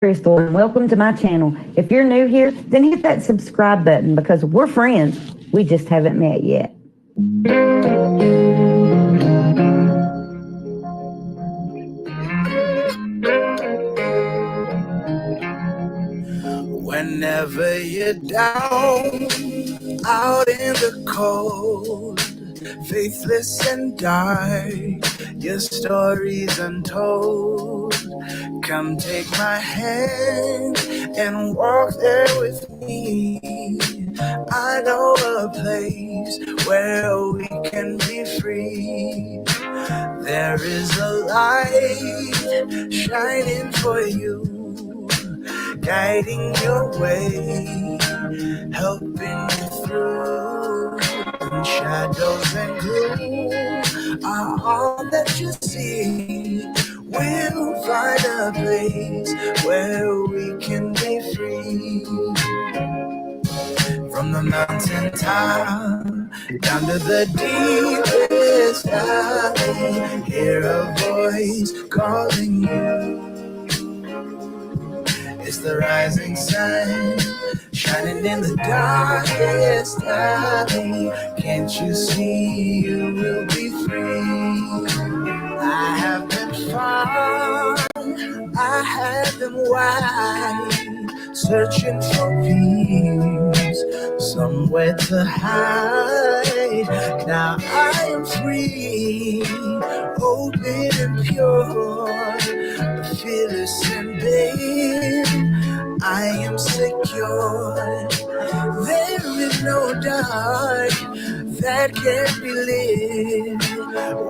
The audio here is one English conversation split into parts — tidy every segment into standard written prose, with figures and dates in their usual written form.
Crystal, and welcome to my channel. If you're new here, then hit that subscribe button because we're friends. We just haven't met yet. Whenever you're down, out in the cold, faithless and dark, your story's untold. Come take my hand and walk there with me. I know a place where we can be free. There is a light shining for you, guiding your way, helping you through. When shadows and gloom are all that you see, we'll find a place where we can be free. From the mountain top down to the deepest valley, hear a voice calling you. It's the rising sun, shining in the darkest valley. Can't you see you will be free? I have been far, I have been wide, searching for peace, somewhere to hide. Now I am free, open and pure, fearless and babe, I am secure. There is no dark that can't be lit.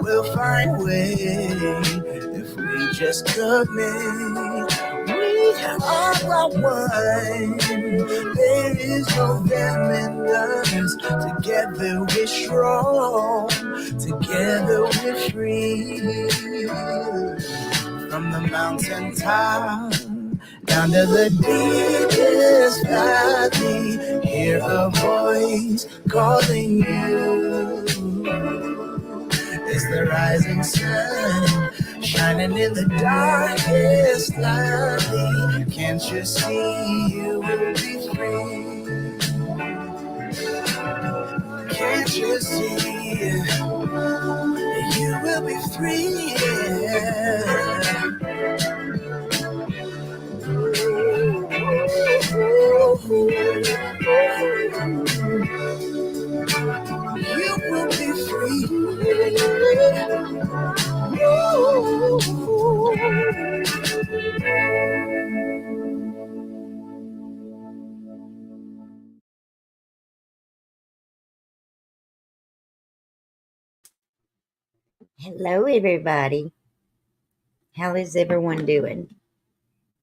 We'll find way if we just commit. We are one. There is no them and us. Together we're strong. Together we're free. From the mountain top down to the deepest valley, hear a voice calling you. It's the rising sun, shining in the darkest valley. Can't you see you will be free? Can't you see you will be free? You will be free. Hello, everybody. How is everyone doing?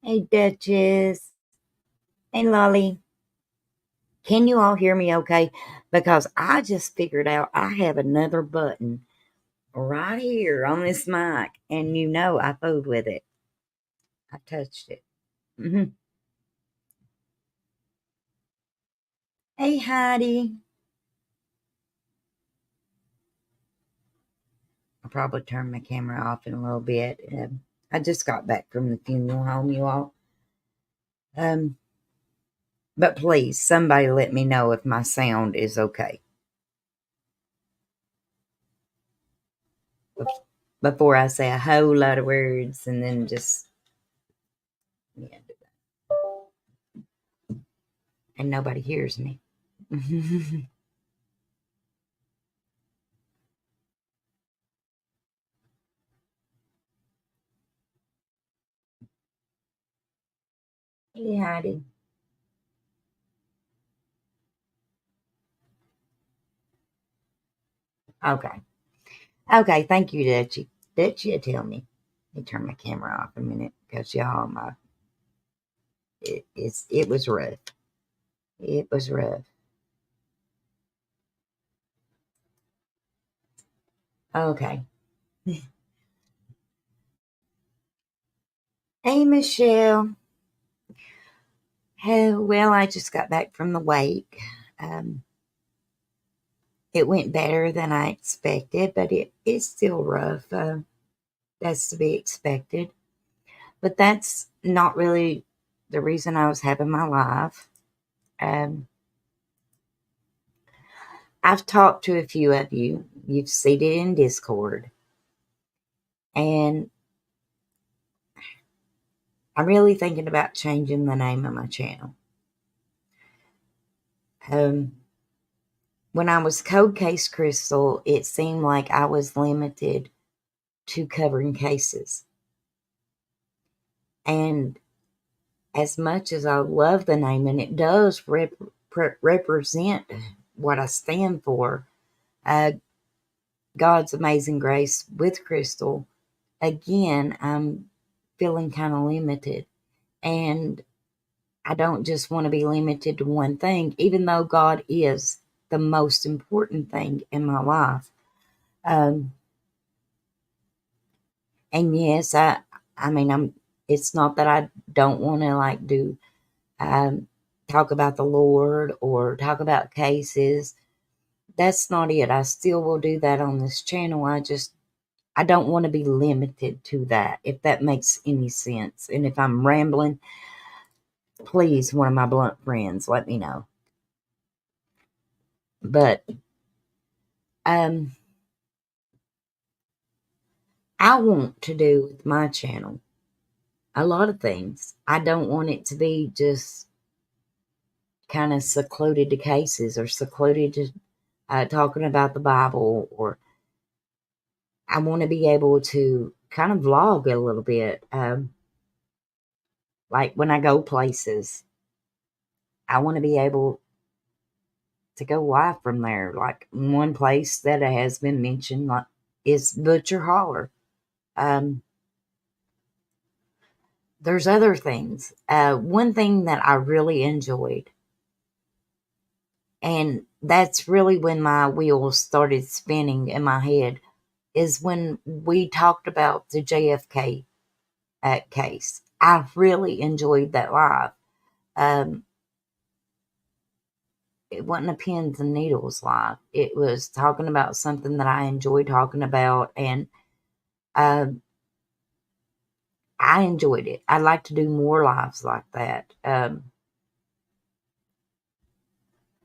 Hey, Duchess. Hey, Lolly. Can you all hear me okay? Because I just figured out I have another button right here on this mic, and I fooled with it. I touched it. Hey, Heidi. I'll probably turn my camera off in a little bit. I just got back from the funeral home, you all. But please, somebody let me know if my sound is okay before I say a whole lot of words and then just and nobody hears me. Hey, Heidi. Okay, thank you, Dutchie. Dutchie, tell me. Let me turn my camera off a minute because y'all, it was rough. It was rough. Okay. Hey, Michelle. Oh, well, I just got back from the wake. It went better than I expected, but it's still rough. That's to be expected. But that's not really the reason I was having my live. I've talked to a few of you. You've seen it in Discord. And I'm really thinking about changing the name of my channel. When I was Cold Case Crystal, it seemed like I was limited to covering cases. And as much as I love the name, and it does represent what I stand for, God's Amazing Grace with Crystal, again, I'm feeling kind of limited. And I don't just want to be limited to one thing, even though God is the most important thing in my life. And yes, it's not that I don't want to talk about the Lord or talk about cases. That's not it. I still will do that on this channel. I don't want to be limited to that, if that makes any sense. And if I'm rambling, please, one of my blunt friends, let me know. But I want to do with my channel a lot of things. I don't want it to be just kind of secluded to cases or secluded to talking about the Bible, or I want to be able to kind of vlog a little bit. Like when I go places, I want to be able to go live from there. Like one place that has been mentioned is Butcher Holler. There's other things. One thing that I really enjoyed, and that's really when my wheels started spinning in my head, is when we talked about the JFK case. I really enjoyed that live. It wasn't a pins and needles live. It was talking about something that I enjoy talking about, and I enjoyed it. I'd like to do more lives like that.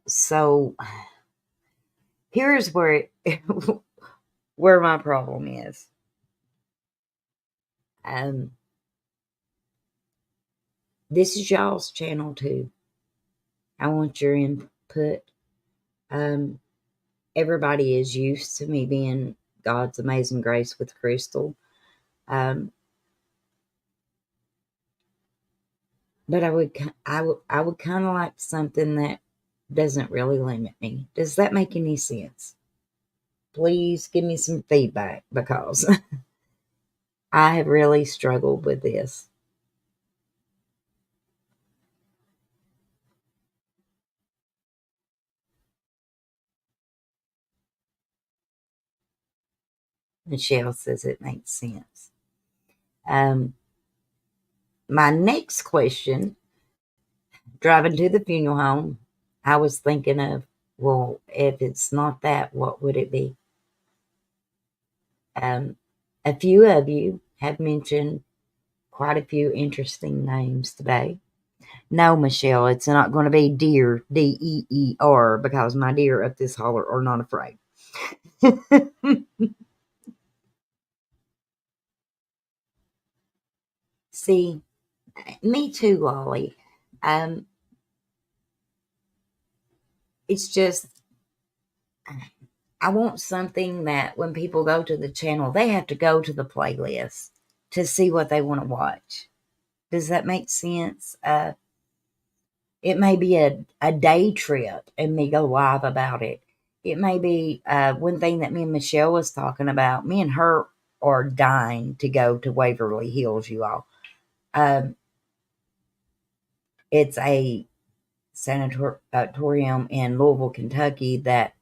So here's where where my problem is. This is y'all's channel too. I want your input. Everybody is used to me being God's Amazing Grace with Crystal. But I would kind of like something that doesn't really limit me. Does that make any sense? Please give me some feedback, because I have really struggled with this. Michelle says it makes sense. My next question, driving to the funeral home, I was thinking of, well, if it's not that, what would it be? A few of you have mentioned quite a few interesting names today. No, Michelle, it's not going to be deer, DEER, because my deer up this holler are not afraid. See, me too, Lolly. It's just, I want something that when people go to the channel, they have to go to the playlist to see what they want to watch. Does that make sense? It may be a day trip and me go live about it. It may be one thing that me and Michelle was talking about. Me and her are dying to go to Waverly Hills, you all. It's a sanatorium in Louisville, Kentucky that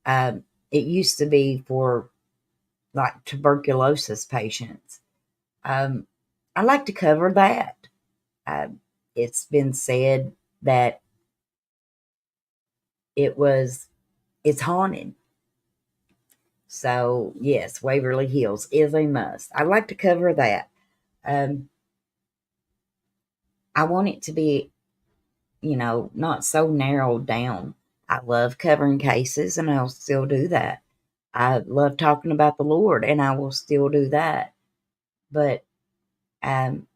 it used to be for like tuberculosis patients. I'd like to cover that. It's been said that it's haunted. So yes, Waverly Hills is a must. I'd like to cover that. I want it to be, not so narrowed down. I love covering cases, and I'll still do that. I love talking about the Lord, and I will still do that. But um,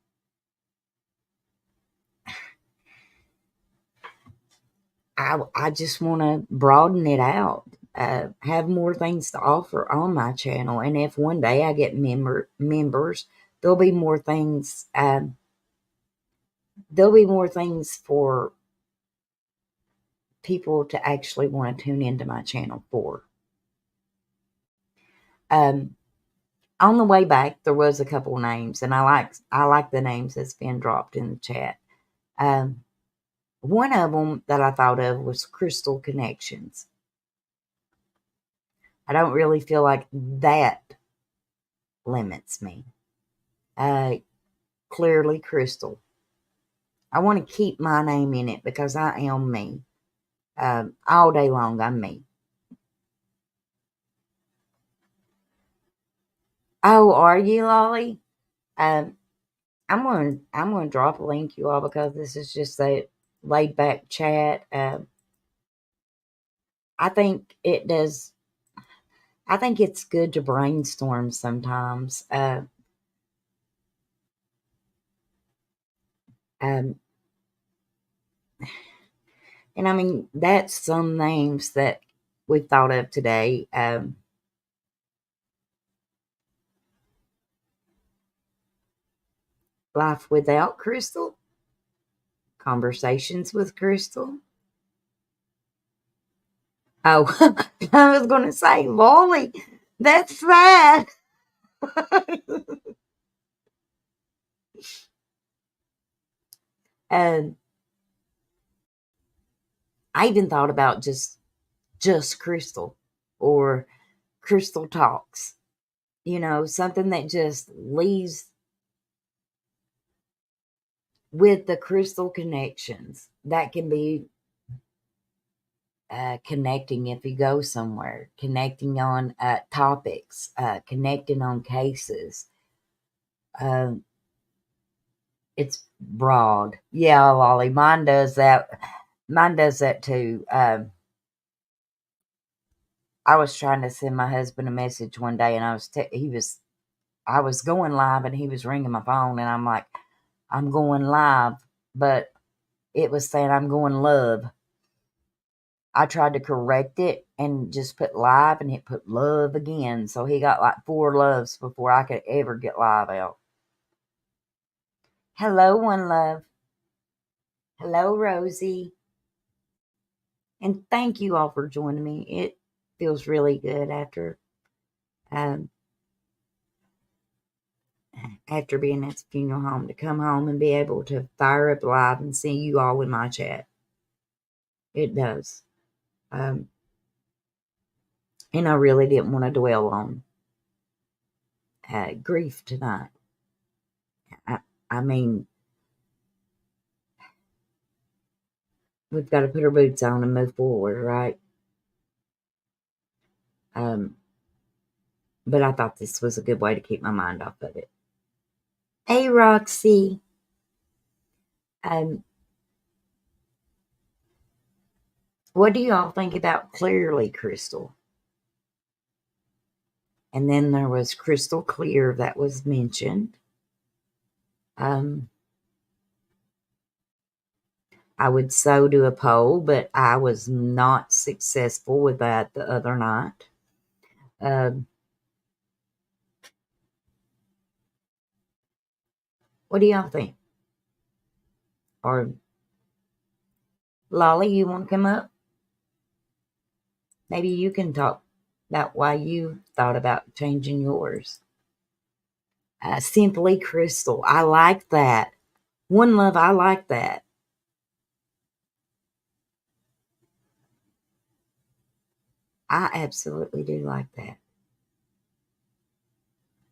I just want to broaden it out, have more things to offer on my channel. And if one day I get members, there'll be more things. There'll be more things for people to actually want to tune into my channel for. On the way back, there was a couple names, and I like the names that's been dropped in the chat. One of them that I thought of was Crystal Connections. I don't really feel like that limits me. Clearly Crystal. I want to keep my name in it because I am me. All day long, I'm me. Oh, are you, Lolly? I'm gonna drop a link, you all, because this is just a laid back chat. I think it does. I think it's good to brainstorm sometimes. And I mean, that's some names that we thought of today. Life Without Crystal, Conversations with Crystal. Oh, I was going to say, Lolly, that's that. And I even thought about just Crystal or Crystal Talks, something that just leaves with the crystal connections. That can be connecting if you go somewhere, connecting on topics, connecting on cases. It's broad. Yeah, Lolly, mine does that. Mine does that too. I was trying to send my husband a message one day, and I was going live, and he was ringing my phone, and I'm like, I'm going live, but it was saying I'm going love. I tried to correct it and just put live, and it put love again. So he got like 4 loves before I could ever get live out. Hello, One Love. Hello, Rosie. And thank you all for joining me. It feels really good after being at the funeral home to come home and be able to fire up live and see you all in my chat. It does. And I really didn't want to dwell on grief tonight. I mean, we've got to put our boots on and move forward, right? But I thought this was a good way to keep my mind off of it. Hey, Roxy. What do y'all think about Clearly Crystal? And then there was Crystal Clear that was mentioned. I would so do a poll, but I was not successful with that the other night. What do y'all think? Or Lolly, you want to come up? Maybe you can talk about why you thought about changing yours. Simply Crystal. I like that. One Love, I like that. I absolutely do like that.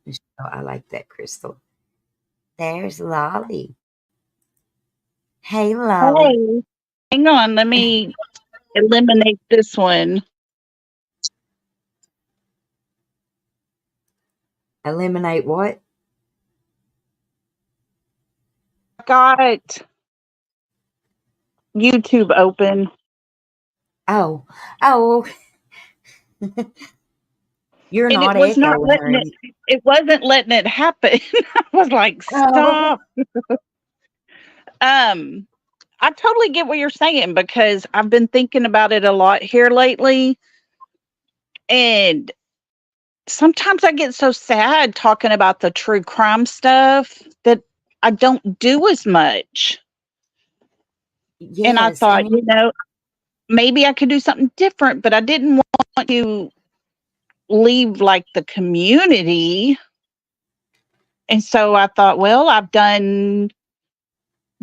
Michelle, I like that, Crystal. There's Lolly. Hey, Lolly. Hey, hang on. Let me eliminate this one. Eliminate what? Got YouTube open. Oh, oh, you're And it not was not echoing or letting anything. it wasn't letting it happen. I was like, Oh, stop. Um, I totally get what you're saying because I've been thinking about it a lot here lately. And sometimes I get so sad talking about the true crime stuff that I don't do as much. And I yes, thought, maybe I could do something different, but I didn't want to leave like the community. And so I thought, well, I've done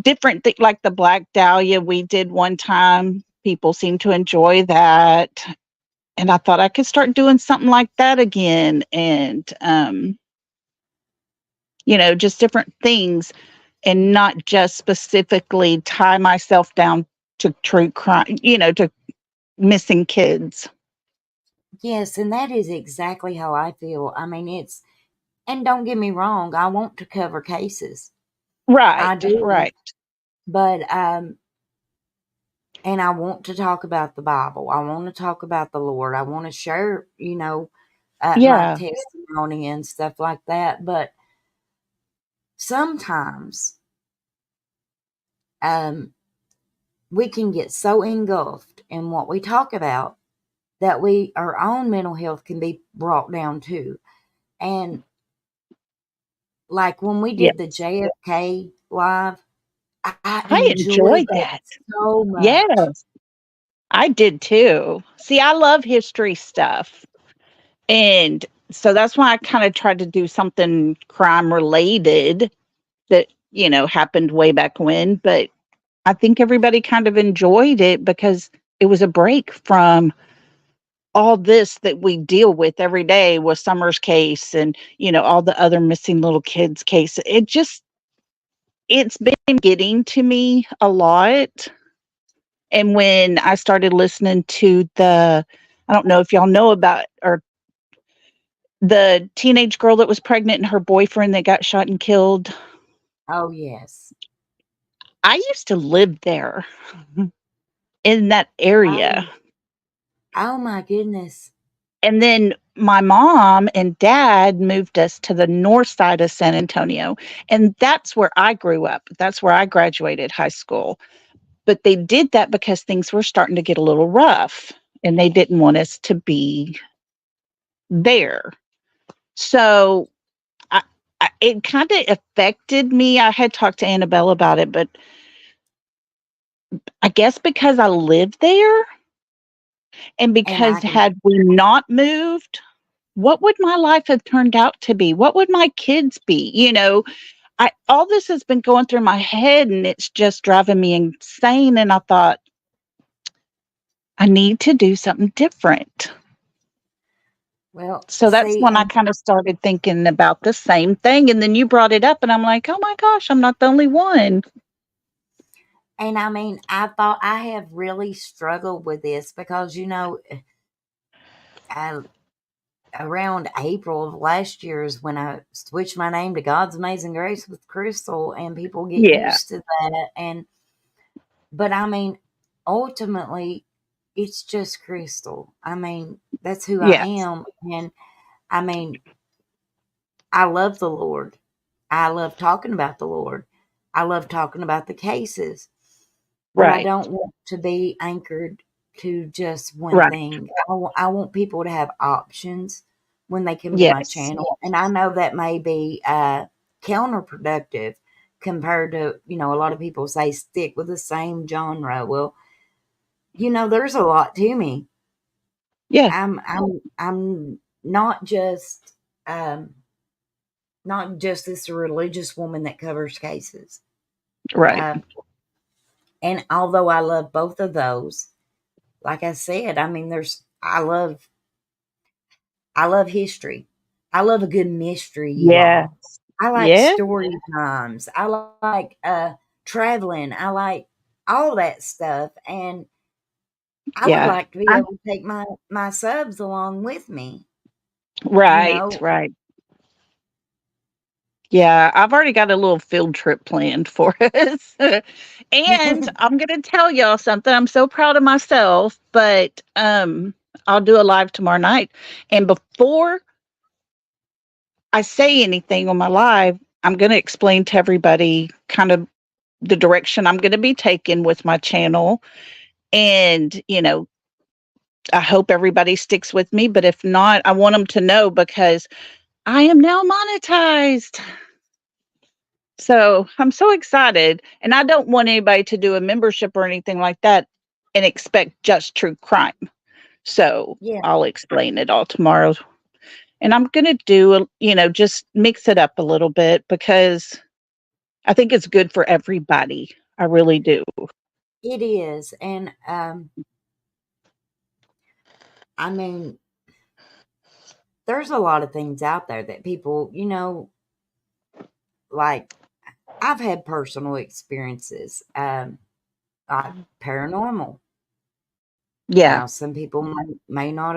different things like the Black Dahlia we did one time. People seem to enjoy that. And I thought I could start doing something like that again. And, just different things and not just specifically tie myself down to true crime, to missing kids. yes, and that is exactly how I feel. I mean, and don't get me wrong, I want to cover cases. I Right, do. right. But, and I want to talk about the Bible. I want to talk about the Lord. I want to share, my Yeah. testimony and stuff like that. But sometimes, um, we can get so engulfed in what we talk about that our own mental health can be brought down too. And like when we Yeah. did the JFK live, I I enjoyed enjoyed that that. so much. Yes, I did too. See, I love history stuff. And so that's why I kind of tried to do something crime related that, happened way back when. But I think everybody kind of enjoyed it because it was a break from all this that we deal with every day with Summer's case and, all the other missing little kids case. It's been getting to me a lot. And when I started listening to I don't know if y'all know about or the teenage girl that was pregnant and her boyfriend that got shot and killed. Oh, yes. I used to live there in that Oh, area. oh my goodness. And then my mom and dad moved us to the north side of San Antonio. And that's where I grew up. That's where I graduated high school. But they did that because things were starting to get a little rough and they didn't want us to be there. So it kind of affected me. I had talked to Annabelle about it, but I guess because I lived there and And I because can, had we not moved, what would my life have turned out to be? What would my kids be? All this has been going through my head and it's just driving me insane. And I thought, I need to do something different. well, So that's see, when I kind of started thinking about the same thing. And then you brought it up and I'm like, oh my gosh, I'm not the only one. and I mean, I thought I have really struggled with this because, I, around April of last year is when I switched my name to God's Amazing Grace with Crystal, and people get Yeah. used to that. But I mean, ultimately, it's just Crystal. I mean, that's who I Yeah. am. And I mean, I love the Lord. I love talking about the Lord. I love talking about the cases, but I Right. don't want to be anchored to just one Right. thing. I want people to have options when they come to my Yes. channel. And I know that may be counterproductive compared to, a lot of people say stick with the same genre. Well, there's a lot to me. Yeah. I'm not just this religious woman that covers cases. Right. Uh, and although I love both of those, like I said, I mean, I love history. I love a good mystery, you Yeah. all. I like Yeah. story times. I like traveling. I like all that stuff, and I would Yeah. like to be I able to take my subs along with me. You Right, know, right. Yeah, I've already got a little field trip planned for us. And I'm going to tell y'all something. I'm so proud of myself, but I'll do a live tomorrow night. And before I say anything on my live, I'm going to explain to everybody kind of the direction I'm going to be taking with my channel. And, I hope everybody sticks with me, but if not, I want them to know because I am now monetized. So I'm so excited. And I don't want anybody to do a membership or anything like that and expect just true crime. So Yeah, I'll explain it all tomorrow. And I'm going to do, just mix it up a little bit because I think it's good for everybody. I really do. it is. And I mean, there's a lot of things out there that people, like I've had personal experiences, like paranormal. Yeah. Now, some people may not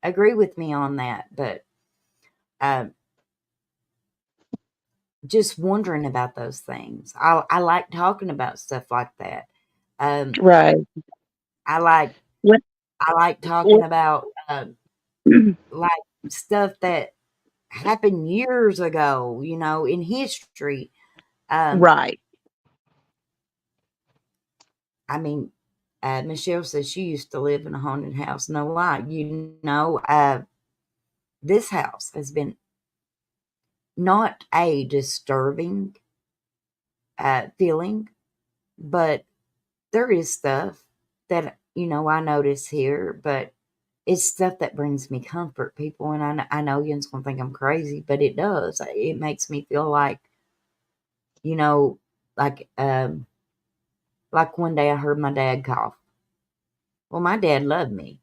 agree with me on that, but um, just wondering about those things. I like talking about stuff like that. Um, Right. I like What, I like talking what, about like stuff that happened years ago, in history. Um, right. I mean, Michelle says she used to live in a haunted house. No lie, this house has been not a disturbing feeling, but there is stuff that I notice here, but it's stuff that brings me comfort, people. And I know you're gonna think I'm crazy, but it does. It makes me feel like, you know, like like one day I heard my dad cough. Well, my dad loved me,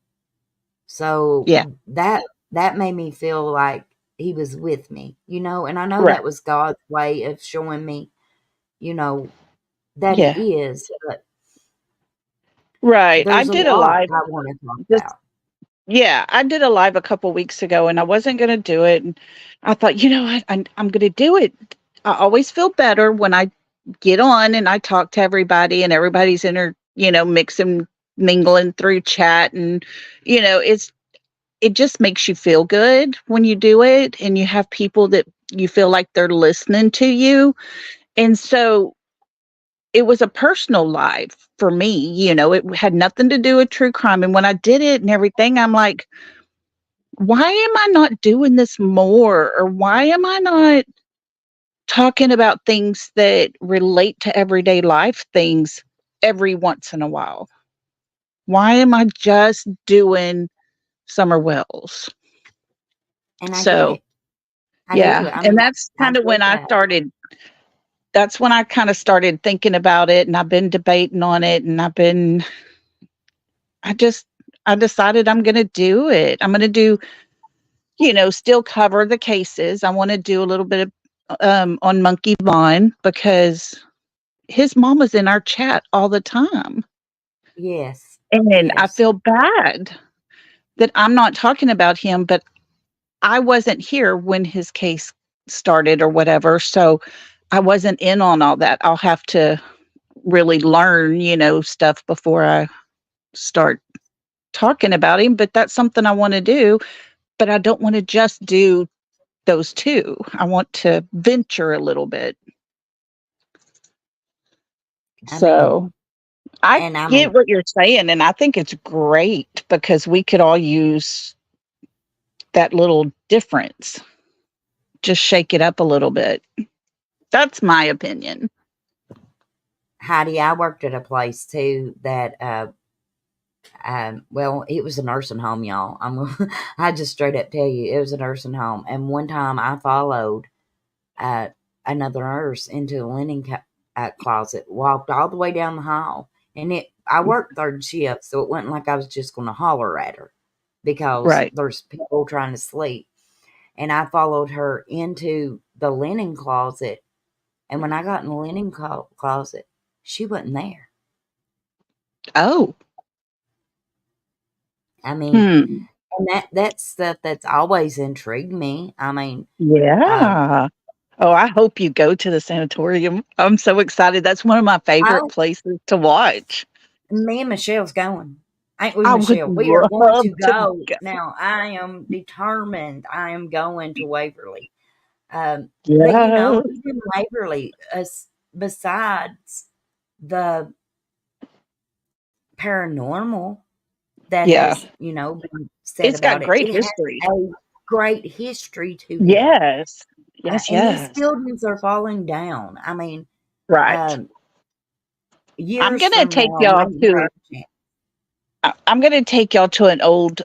so Yeah. that made me feel like he was with me, And I know Right. that was God's way of showing me, you know, that it Yeah. is. But Right. I there's a did a lot live I want to talk just about. yeah, I did a live a couple weeks ago and I wasn't going to do it. And I thought, you know what? I'm going to do it. I always feel better when I get on and I talk to everybody and everybody's mixing, mingling through chat. And, it just makes you feel good when you do it and you have people that you feel like they're listening to you. And so it was a personal live for me, it had nothing to do with true crime. And when I did it and everything, I'm like, why am I not doing this more? Or why am I not talking about things that relate to everyday life things every once in a while? Why am I just doing Summer Wells? And I get So, it. I do. yeah. I And mean, that's I kind of get when that. that's when I kind of started thinking about it and I've been debating on it and I just, I decided I'm going to do it. I'm going to do, still cover the cases. I want to do a little bit of on Monkey Vaughn because his mom was in our chat all the time. Yes. And I Yes. feel bad that I'm not talking about him, but I wasn't here when his case started or whatever. So I wasn't in on all that. I'll have to really learn, stuff before I start talking about him. But that's something I want to do. But I don't want to just do those two. I want to venture a little bit. I mean, So I and I get mean, what you're saying, and I think it's great because we could all use that little difference. Just shake it up a little bit. That's my opinion. Heidi, I worked at a place too that, well, it was a nursing home, y'all. I just straight up tell you, it was a nursing home. And one time I followed uh, another nurse into a linen closet, walked all the way down the hall, and I worked third shift, so it wasn't like I was just going to holler at her because Right. there's people trying to sleep. And I followed her into the linen closet, and when I got in the linen closet, she wasn't there. Oh. I mean, Hmm. and that's stuff that's always intrigued me. I mean, um, Yeah. Oh, I hope you go to the sanatorium. I'm so excited. That's one of my favorite Oh, places to watch. me and Michelle's going. Ain't we, I would Michelle? We are going love to to go. go. Now, I am determined. I am going to Waverly. But Yeah. even Waverly, besides the paranormal that Yeah. has, been said It's got about it, great it has history. a great history to it. Yes. Yes, And these yes. buildings are falling down. I mean, Right. um, I'm years gonna from take now, y'all maybe to have a chance. I'm gonna take y'all to an old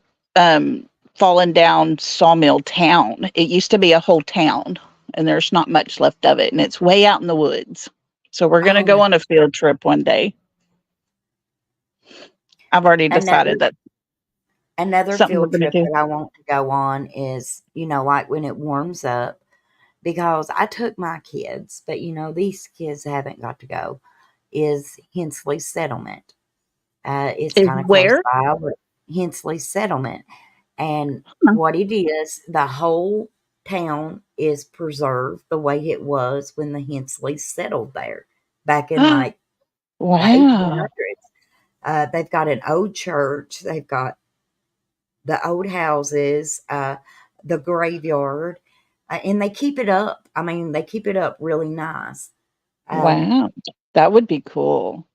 fallen down sawmill town. It used to be a whole town and there's not much left of it and it's way out in the woods. So we're gonna Oh go my! on a field trip one day. I've already Another decided that's another something we're field gonna trip do. that I want to go on is, like when it warms up, because I took my kids, but these kids haven't got to go. Is Hensley Settlement. It's Is kind of close where? by, but Hensley Settlement. And Huh. what it is, the whole town is preserved the way it was when the Hensleys settled there back in like the Wow. 1800s. They've got an old church, they've got the old houses, the graveyard, and they keep it up. I mean, they keep it up really nice. Um, Wow. That would be cool.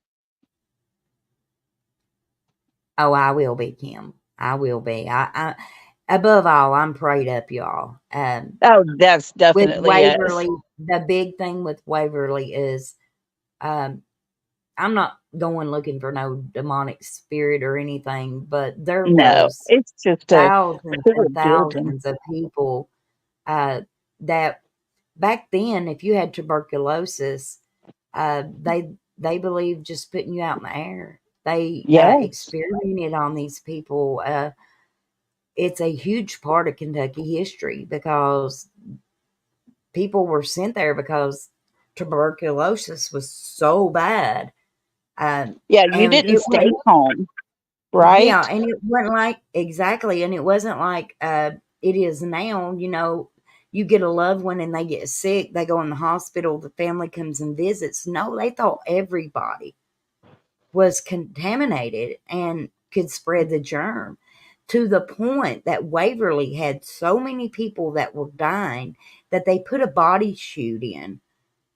oh, I will be, Kim. I will be. Above all, I'm prayed up, y'all. Oh, that's With definitely yes. Waverly, the big thing with Waverly is, um, I'm not going looking for no demonic spirit or anything, but there No, was it's just a thousands cool and building. thousands of people that back then, if you had tuberculosis, they believed just putting you out in the air. They Yes. experimented on these people. It's a huge part of Kentucky history because people were sent there because tuberculosis was so bad. Um, Yeah, you and didn't it stay was, home, yeah, right? and it wasn't like, exactly, and it wasn't like it is now. You get a loved one and they get sick, they go in the hospital, the family comes and visits. No, they thought everybody was contaminated and could spread the germ, to the point that Waverly had so many people that were dying that they put a body chute in.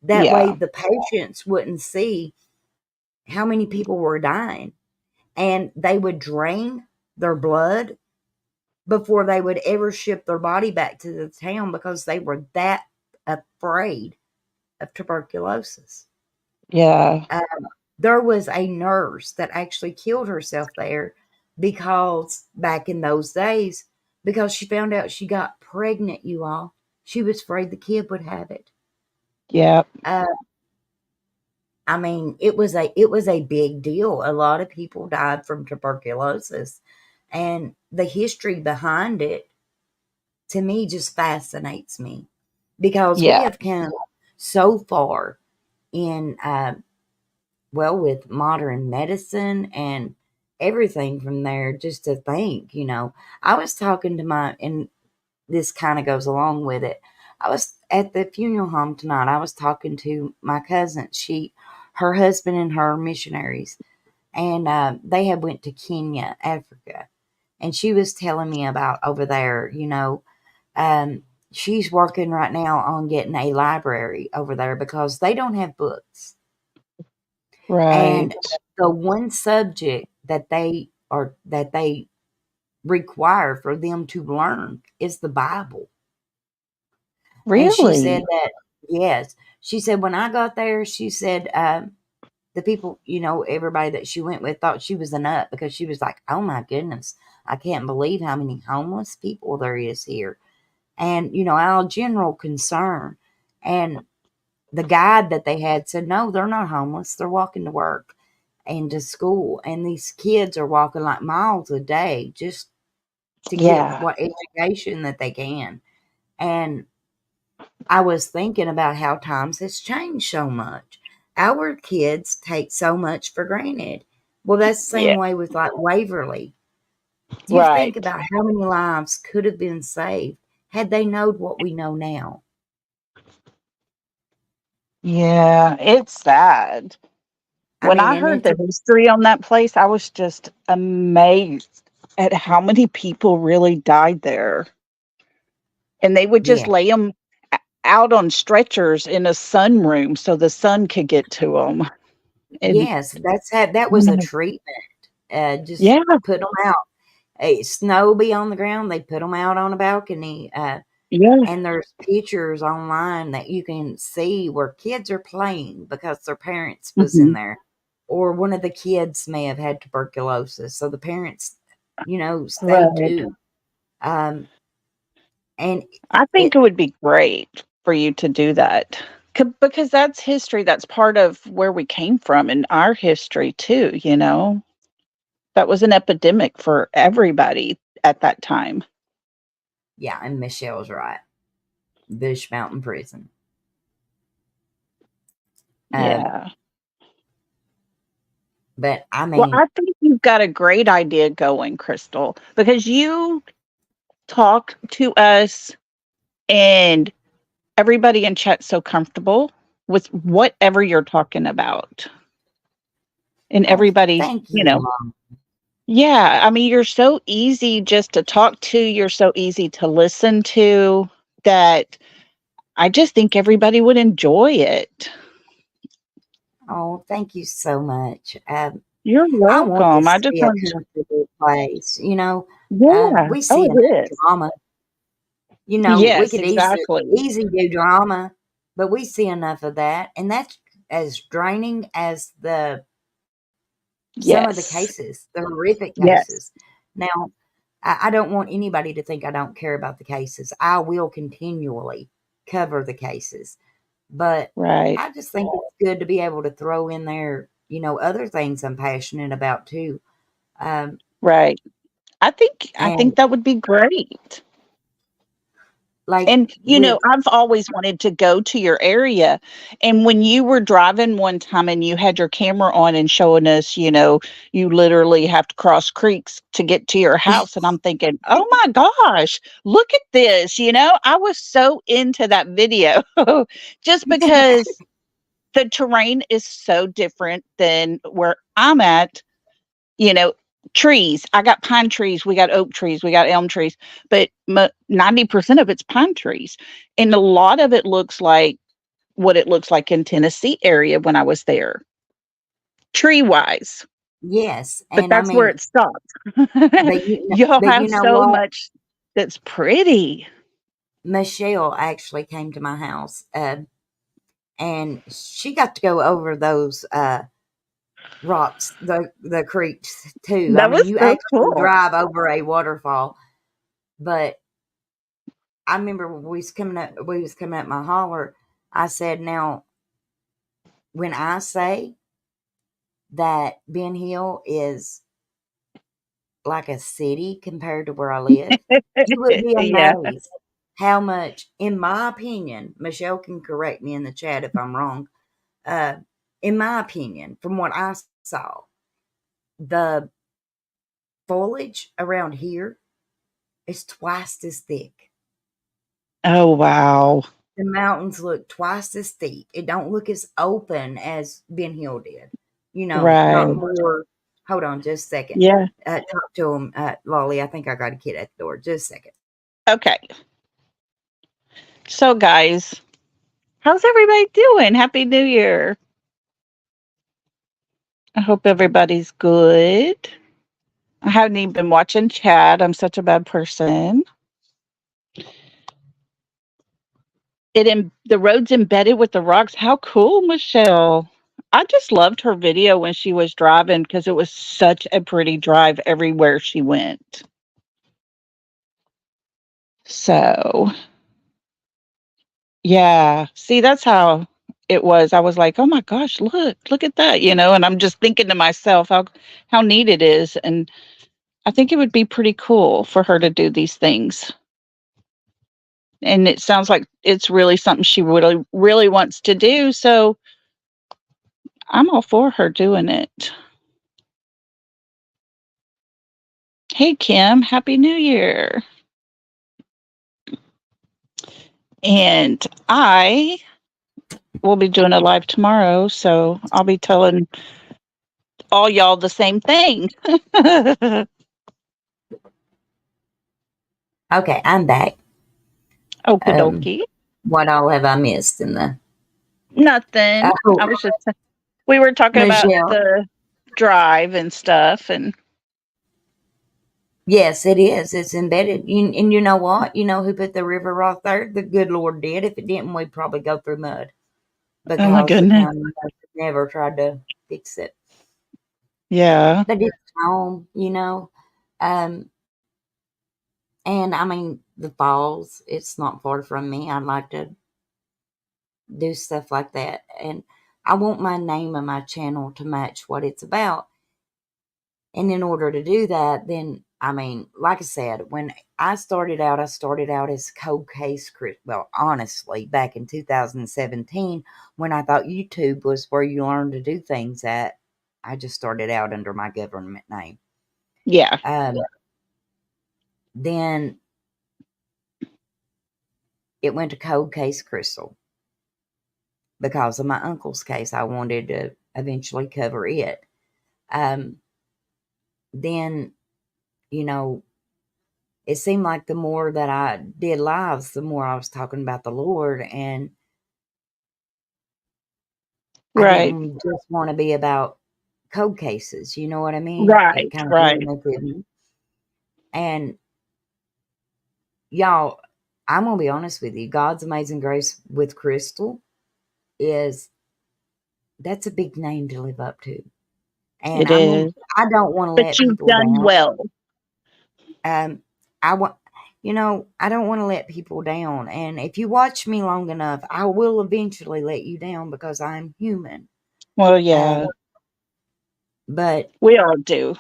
That way Yeah. the patients wouldn't see how many people were dying. And they would drain their blood before they would ever ship their body back to the town because they were that afraid of tuberculosis. Yeah. Uh, there was a nurse that actually killed herself there because back in those days, because she found out she got pregnant, you all. She was afraid the kid would have it. Yeah. Uh, I mean, it was a big deal. A lot of people died from tuberculosis, and the history behind it, to me, just fascinates me because we Yeah. have come so far in, well, with modern medicine and everything from there. Just to think, I was talking to and this kind of goes along with it. I was at the funeral home tonight. I was talking to my cousin. Her husband and her are missionaries, and they had went to Kenya, Africa, and she was telling me about over there. Um, she's working right now on getting a library over there because they don't have books, Right. and the one subject that they require for them to learn is the Bible. And she said Really? that, yes, she said when I got there, she said, the people, everybody that she went with thought she was a nut because she was like, oh my goodness, I can't believe how many homeless people there is here. And, our general concern. And the guide that they had said, no, they're not homeless. They're walking to work and to school. And these kids are walking like miles a day just to get Yeah. what education that they can. And I was thinking about how times has changed so much. Our kids take so much for granted. Well, that's the same Yeah. way with like Waverly. Do you think Right. about how many lives could have been saved had they known what we know now? Yeah, it's sad. I When mean, I and heard it's the history on that place, I was just amazed at how many people really died there. And they would just yeah, lay them out on stretchers in a sunroom so the sun could get to them. And, yes, that you was a know, treatment. Just yeah, put them out. Snow be on the ground, they put them out on a balcony. yeah. And there's pictures online that you can see where kids are playing because their parents was in Mhm. there, or one of the kids may have had tuberculosis, so the parents, stayed Right. too. Um, and I think it, it would be great for you to do that because that's history. That's part of where we came from in our history, too. That was an epidemic for everybody at that time. yeah, and Michelle's right. Bush Mountain Prison. Um, Yeah. but I Well, mean, I think you've got a great idea going, Crystal, because you talk to us and everybody in chat's so comfortable with whatever you're talking about. And oh, everybody, thank you, Mom. yeah, I mean, you're so easy just to talk to, you're so easy to listen to that I just think everybody would enjoy it. Oh, thank you so much. You're I want welcome. this I to just be a want comfortable place. yeah. We Oh, see enough it is. drama. We Yes, could exactly. easy do drama, but we see enough of that, and that's as draining as the some of the Yes. cases, the horrific Yes. cases. Now, I don't want anybody to think I don't care about the cases. I will continually cover the cases, but Right. I just think it's good to be able to throw in there, other things I'm passionate about too. Um, Right. I think and that would be great. like And, with I've always wanted to go to your area. And when you were driving one time and you had your camera on and showing us, you literally have to cross creeks to get to your house. And I'm thinking, oh my gosh, look at this. I was so into that video just because the terrain is so different than where I'm at. you know, trees. I got pine trees, we got oak trees, we got elm trees, but 90% of it's pine trees. And a lot of it looks like what it looks like in Tennessee area when I was there, tree wise. yes, But and I that's where mean, it stops. Y'all but you have know so what? much that's pretty. Michelle actually came to my house, and she got to go over those rocks, the creeks too. I That mean, was you so actually cool. drive over a waterfall. But I remember when we was coming up my holler. I said, "Now, when I say that Ben Hill is like a city compared to where I live, you would be Yeah. amazed how much, in my opinion, Michelle can correct me in the chat if I'm wrong. Uh, in my opinion, from what I saw, the foliage around here is twice as thick. Oh, wow. The mountains look twice as steep. It don't look as open as Ben Hill did. Not Right. more. Hold on, just a second. Yeah. Talk to him, Lolly. I think I got a kid at the door. Just a second. Okay. So, guys, how's everybody doing? Happy New Year. I hope everybody's good. I haven't even been watching chat. I'm such a bad person. The road's embedded with the rocks. How cool, Michelle. I just loved her video when she was driving because it was such a pretty drive everywhere she went. So, yeah. See, that's how it was. I was like, "Oh my gosh, look at that," and I'm just thinking to myself how neat it is, and I think it would be pretty cool for her to do these things. And it sounds like it's really something she really really wants to do, so I'm all for her doing it. Hey Kim, happy new year. And I we'll be doing a live tomorrow, so I'll be telling all y'all the same thing. Okay, I'm back. Okie dokie. What all have I missed in the? Nothing. Oh, I was just, we were talking about Michelle. the drive and stuff, and Yes, it is. It's embedded. And you know what? You know who put the river right there? The good Lord did. If it didn't, we'd probably go through mud oh my because the goodness. county never tried to fix it. Yeah. But it's home, you know. And I mean, the falls, it's not far from me. I'd like to do stuff like that. And I want my name of my channel to match what it's about. And in order to do that, then, I mean, like I said, when I started out as Cold Case Chris. Well, honestly, back in 2017, when I thought YouTube was where you learned to do things at, I just started out under my government name. Yeah. Then it went to Cold Case Crystal. Because of my uncle's case, I wanted to eventually cover it. Then, you know, it seemed like the more that I did lives, the more I was talking about the Lord, and I Right. didn't just want to be about cold cases. You know what I mean? Right. It kind of Right. limited me. And y'all, I'm gonna be honest with you. God's Amazing Grace with Crystal that's a big name to live up to, and It is. I don't want to But let you've people done down. well. I want, I don't want to let people down. And if you watch me long enough, I will eventually let you down because I'm human. Well, yeah. But We all do.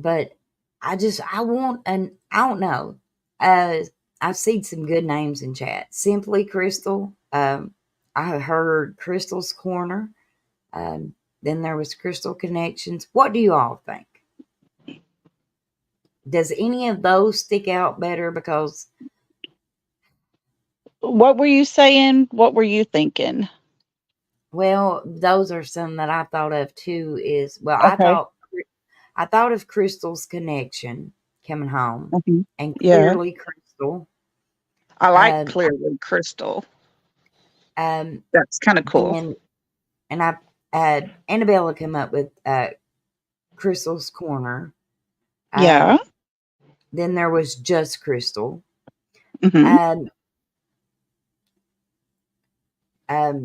I want, and I don't know. I've seen some good names in chat. Simply Crystal. I heard Crystal's Corner. Then there was Crystal Connections. What do you all think? Does any of those stick out better? Because What were you saying? What were you thinking? well, those are some that I thought of too. Okay. I thought of Crystal's Connection coming home, Mhm. and Yeah. Clearly Crystal. I like Um, Clearly Crystal. um, That's kind of cool. then and I Annabella come up with Crystal's Corner. Yeah. Then there was just Crystal. Hmm.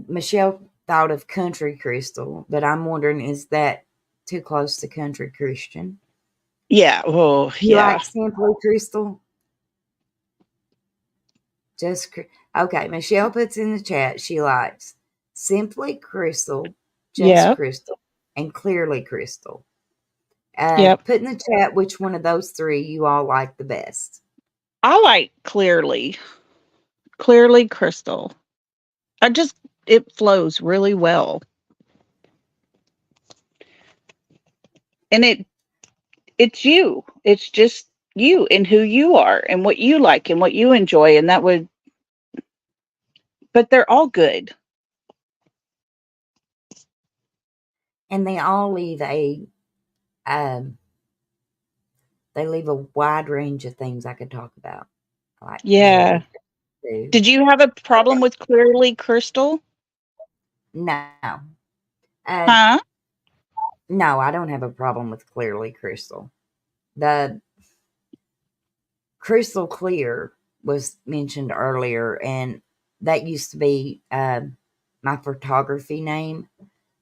Michelle thought of Country Crystal, but I'm wondering, is that too close to Country Christian? Yeah. Oh, You yeah. like Simply Crystal? Okay. Michelle puts in the chat she likes Simply Crystal, Just Yeah. Crystal, and Clearly Crystal. Yep. Put in the chat which one of those three you all like the best. I like Clearly Crystal. It flows really well. And it's you. It's just you and who you are and what you like and what you enjoy. And but they're all good. And they all leave they leave a wide range of things I could talk about. Like Yeah. Did you have a problem with Clearly Crystal? No. Huh? No, I don't have a problem with Clearly Crystal. The Crystal Clear was mentioned earlier, and that used to be my photography name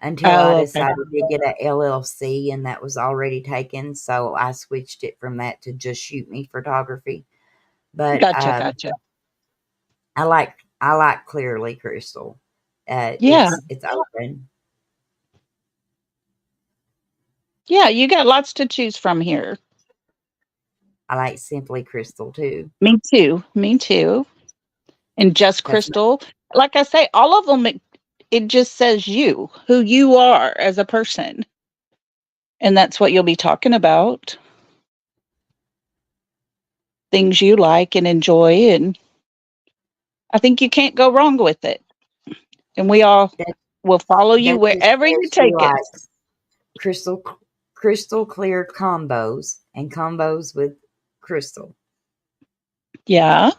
until I Oh, okay. decided to get a LLC, and that was already taken. So I switched it from that to just Shoot Me Photography. But Gotcha. I like Clearly Crystal. Yeah. It's open. Yeah, you got lots to choose from here. I like Simply Crystal too. Me too. And Just Crystal. Like I say, all of them, it just says who you are as a person. And that's what you'll be talking about. Things you like and enjoy. And I think you can't go wrong with it. And we all That will follow you that just wherever you says she take us. likes crystal clear combos and combos with crystal. Yeah.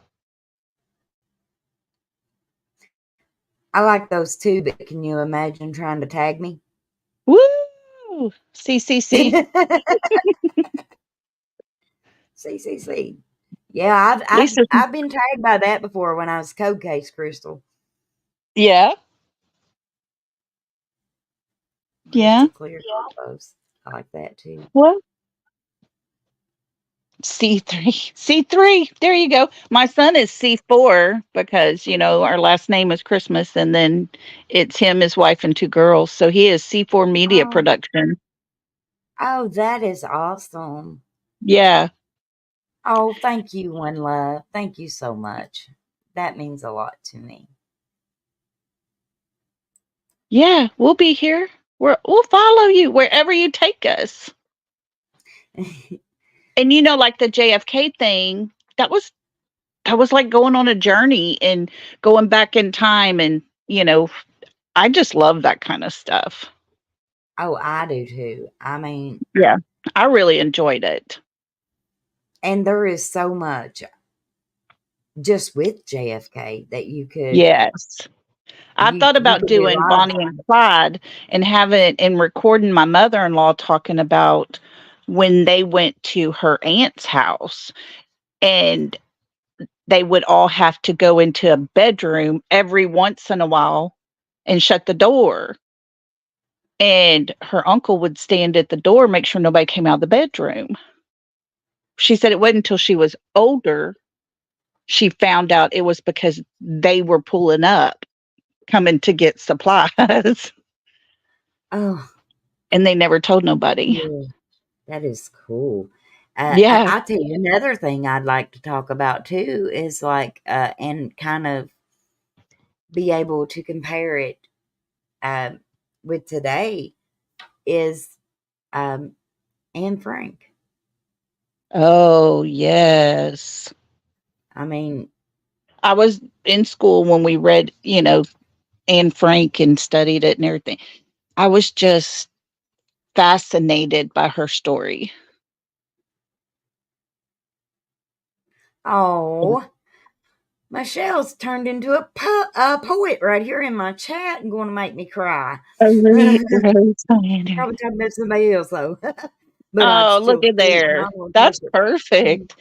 I like those too, but can you imagine trying to tag me? Woo! CCC. CCC. Yeah, Lisa. I've been tagged by that before when I was code case crystal. Yeah. Yeah. Crystal clear combos. I like that too. Well, C3. C3. There you go. My son is C4 because, our last name is Christmas and then it's him, his wife, and 2 girls. So he is C4 Media Oh, Production. that is awesome. Yeah. Oh, thank you, One Love. Thank you so much. That means a lot to me. Yeah. We'll be here. We'll follow you wherever you take us. And like the JFK thing, that was like going on a journey and going back in time and, I just love that kind of stuff. Oh, I do too. I mean, Yeah. I really enjoyed it. and there is so much just with JFK that you could Yes. I thought you about could do doing Bonnie and Clyde and recording my mother-in-law talking about when they went to her aunt's house and they would all have to go into a bedroom every once in a while and shut the door. And her uncle would stand at the door, make sure nobody came out of the bedroom. She said it wasn't until she was older she found out it was because they were pulling up, coming to get supplies. Oh, And they never told nobody. yeah, that is cool. Yeah. I'll tell you another thing I'd like to talk about too is like, and kind of be able to compare it with today is Anne Frank. Oh, yes. I mean, I was in school when we read, Anne Frank and studied it and everything. I was just fascinated by her story. oh, Michelle's turned into a poet right here in my chat and going to make me cry. Probably talking about somebody else though. But I'd Oh, still look at say it, and there. I'm gonna take That's it. perfect.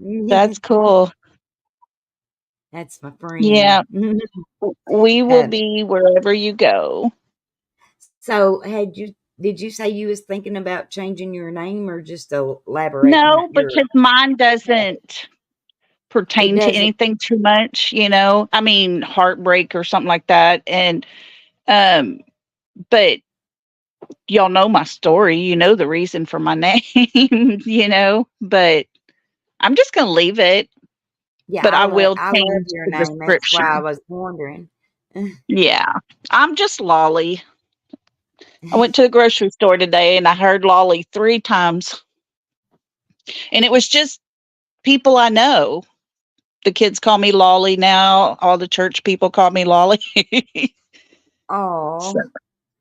Mhm. That's cool. That's my Yeah. friend. We will Uh, be wherever you go. so did you say you was thinking about changing your name or just elaborating No, that because mine doesn't it pertain to doesn't? anything too much, I mean, heartbreak or something like that. And, but y'all know my story, the reason for my name, but I'm just going to leave it, Yeah, but I will I love change your the name. That's why I description. was wondering. Yeah. I'm just Lolly. I went to the grocery store today and I heard Lolly 3 times. And it was just people I know. The kids call me Lolly now. All the church people call me Lolly. So Oh,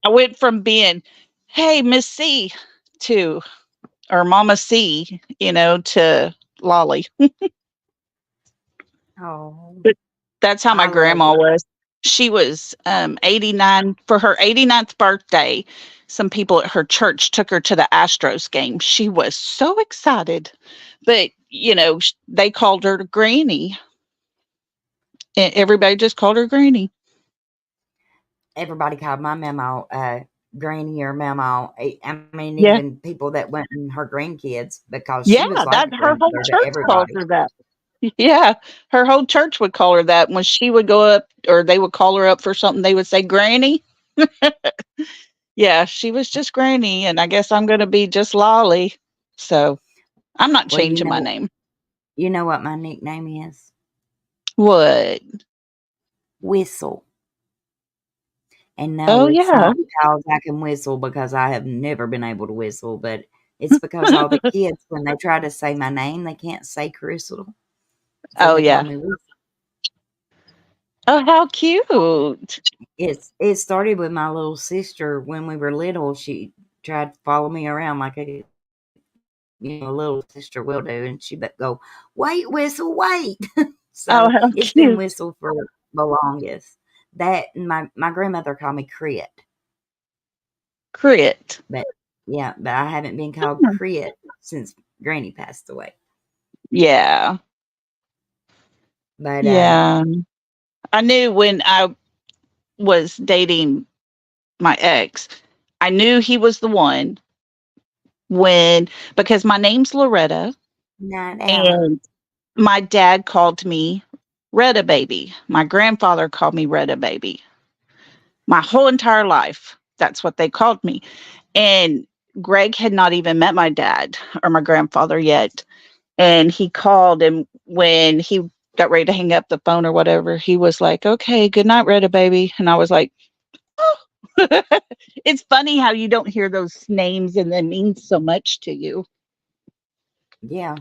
I went from being, hey, Miss C to, or Mama C, to Lolly. oh, But that's how my I love grandma it. was. She was 89 for her 89th birthday. Some people at her church took her to the Astros game. She was so excited. But, they called her Granny. Everybody just called her Granny. Everybody called my mama Granny or Mama. I mean, Yeah. even people that went and her grandkids, because Yeah, she was like that a her whole grandmother to church calls everybody. her that. Yeah, her whole church would call her that. When she would go up or they would call her up for something, they would say Granny. Yeah, she was just Granny, and I guess I'm going to be just Lolly. So I'm not Well, changing my name. you know what my nickname is? What? Whistle. And no, Oh, it's yeah. not because I can whistle, because I have never been able to whistle, but it's because all the kids, when they try to say my name, they can't say Crystal. So Oh, they yeah. call me Whistle. Oh, how cute. It started with my little sister when we were little. She tried to follow me around like a little sister will do, and she would go, "Wait, Whistle, wait." Oh, So how it's been cute. Whistle for the longest. That and my grandmother called me Crit, Crit. but yeah, but I haven't been called Crit since Granny passed away. Yeah. But Yeah. I knew when I was dating my ex, I knew he was the one because my name's Loretta not Alan. and my dad called me Retta Baby. My grandfather called me Retta Baby. My whole entire life, that's what they called me. And Greg had not even met my dad or my grandfather yet. And he called, and when he got ready to hang up the phone or whatever, he was like, "Okay, good night, Retta Baby." And I was like, oh. It's funny how you don't hear those names and they mean so much to you. Yeah,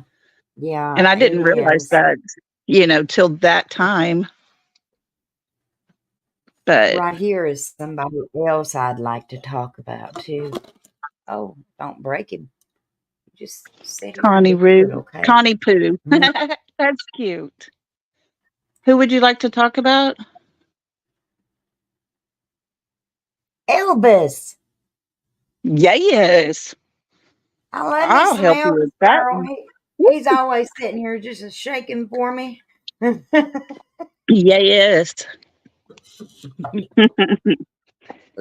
yeah, And I it didn't realize is. that, till that time. But Right here is somebody else I'd like to talk about too. Oh, don't break him. Just sit here and Connie be good, Roo, okay? Connie Poo. Mm. That's cute. Who would you like to talk about? Elvis. Yes, I love me I'll some help you Elvis with that Earl. one. He's always sitting here just shaking for me. Yes.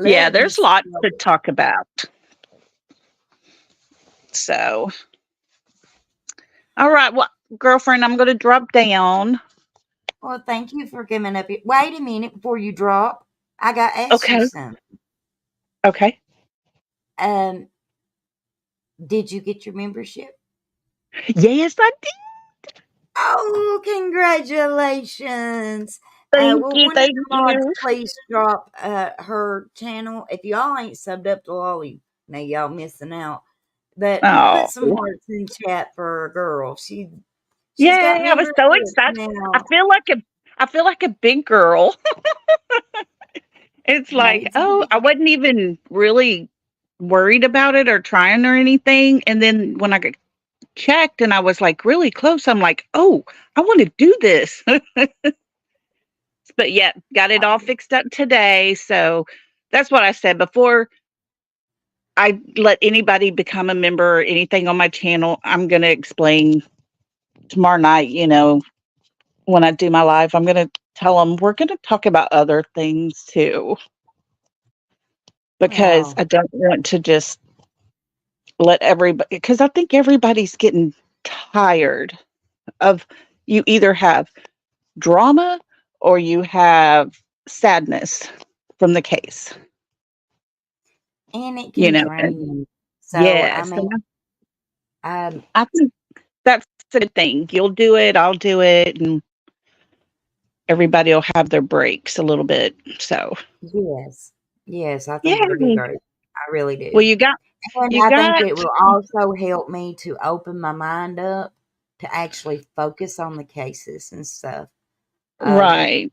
Yeah, Love me there's some lots to Elvis. talk about. So, all right. Well, girlfriend, I'm going to drop down. Well, thank you for coming up here. Wait a minute before you drop. I got to ask you Okay. something. Okay. Um, did you get your membership? Yes, I did. Oh, congratulations. Thank Will you. one of Thank your mods you. please drop her channel? If y'all ain't subbed up to Lolly, now y'all missing out. But put Oh, some hearts in chat for a girl. She's got yay. I was so membership excited. I now. feel like a big girl. It's Hey, like, it's a oh, big I wasn't even really worried about it or trying or anything. And then when I got checked and I was like really close, I'm like, oh, I want to do this. But yeah, got it all fixed up today. So that's what I said before I let anybody become a member or anything on my channel. I'm going to explain tomorrow night, when I do my live, I'm going to tell them we're going to talk about other things too, because well, I don't want to just let everybody, because I think everybody's getting tired of, you either have drama or you have sadness from the case, and it can and drain you. So I yes, mean, and um, I think that's a good thing. You'll do it, I'll do it, and everybody will have their breaks a little bit. So, yes, yes, I think it'll be yay. great. I really Well, do. you got, And you I think got, it will also help me to open my mind up to actually focus on the cases and stuff. Um, right.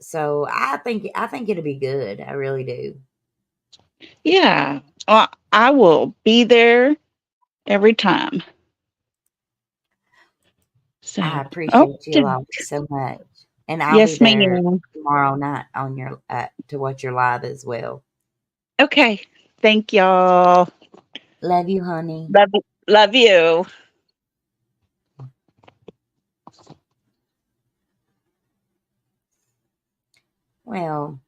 so I think it'll be good. I really do. Yeah. Well, I will be there every time. So, I oh, appreciate you all so much, and I'll be yes, there ma'am. tomorrow night on your to watch your live as well. Okay. Thank y'all. Love you, honey. Love, love you. Well,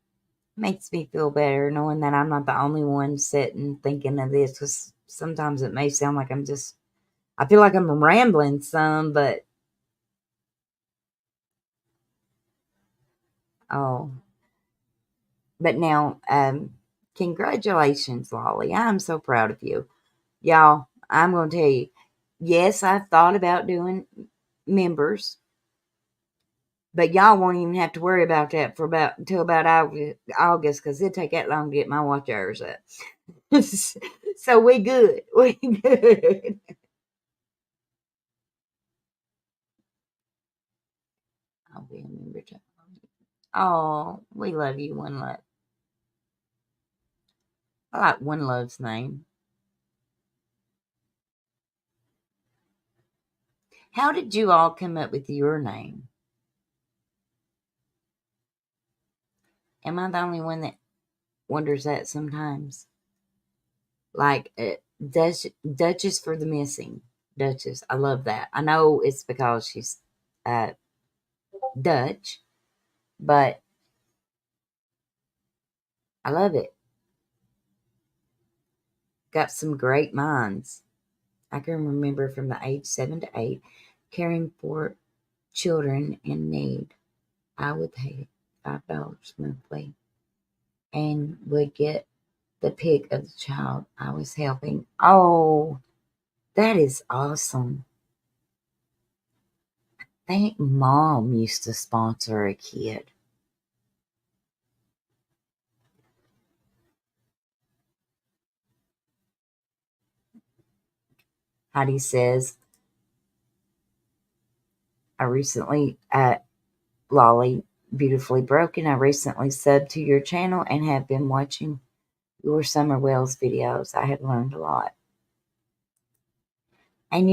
makes me feel better knowing that I'm not the only one sitting thinking of this. Because sometimes it may sound like I feel like I'm rambling some, but oh, but now, congratulations, Lolly. I'm so proud of you. Y'all, I'm going to tell you, yes, I've thought about doing members, but y'all won't even have to worry about that for about until about August because it'll take that long to get my watch hours up. So we good. We good. I'll be a member to. Oh, we love you, One Love. I like One Love's name. How did you all come up with your name? Am I the only one that wonders that sometimes? Like Duchess for the Missing. Duchess. I love that. I know it's because she's Dutch, but I love it. Got some great minds. I can remember from the age 7 to 8 caring for children in need. I would pay $5 monthly and would get the pic of the child I was helping. Oh, that is awesome. I think Mom used to sponsor a kid. Heidi says, I recently, Lolly, Beautifully Broken, I recently subbed to your channel and have been watching your Summer Wells videos. I have learned a lot. And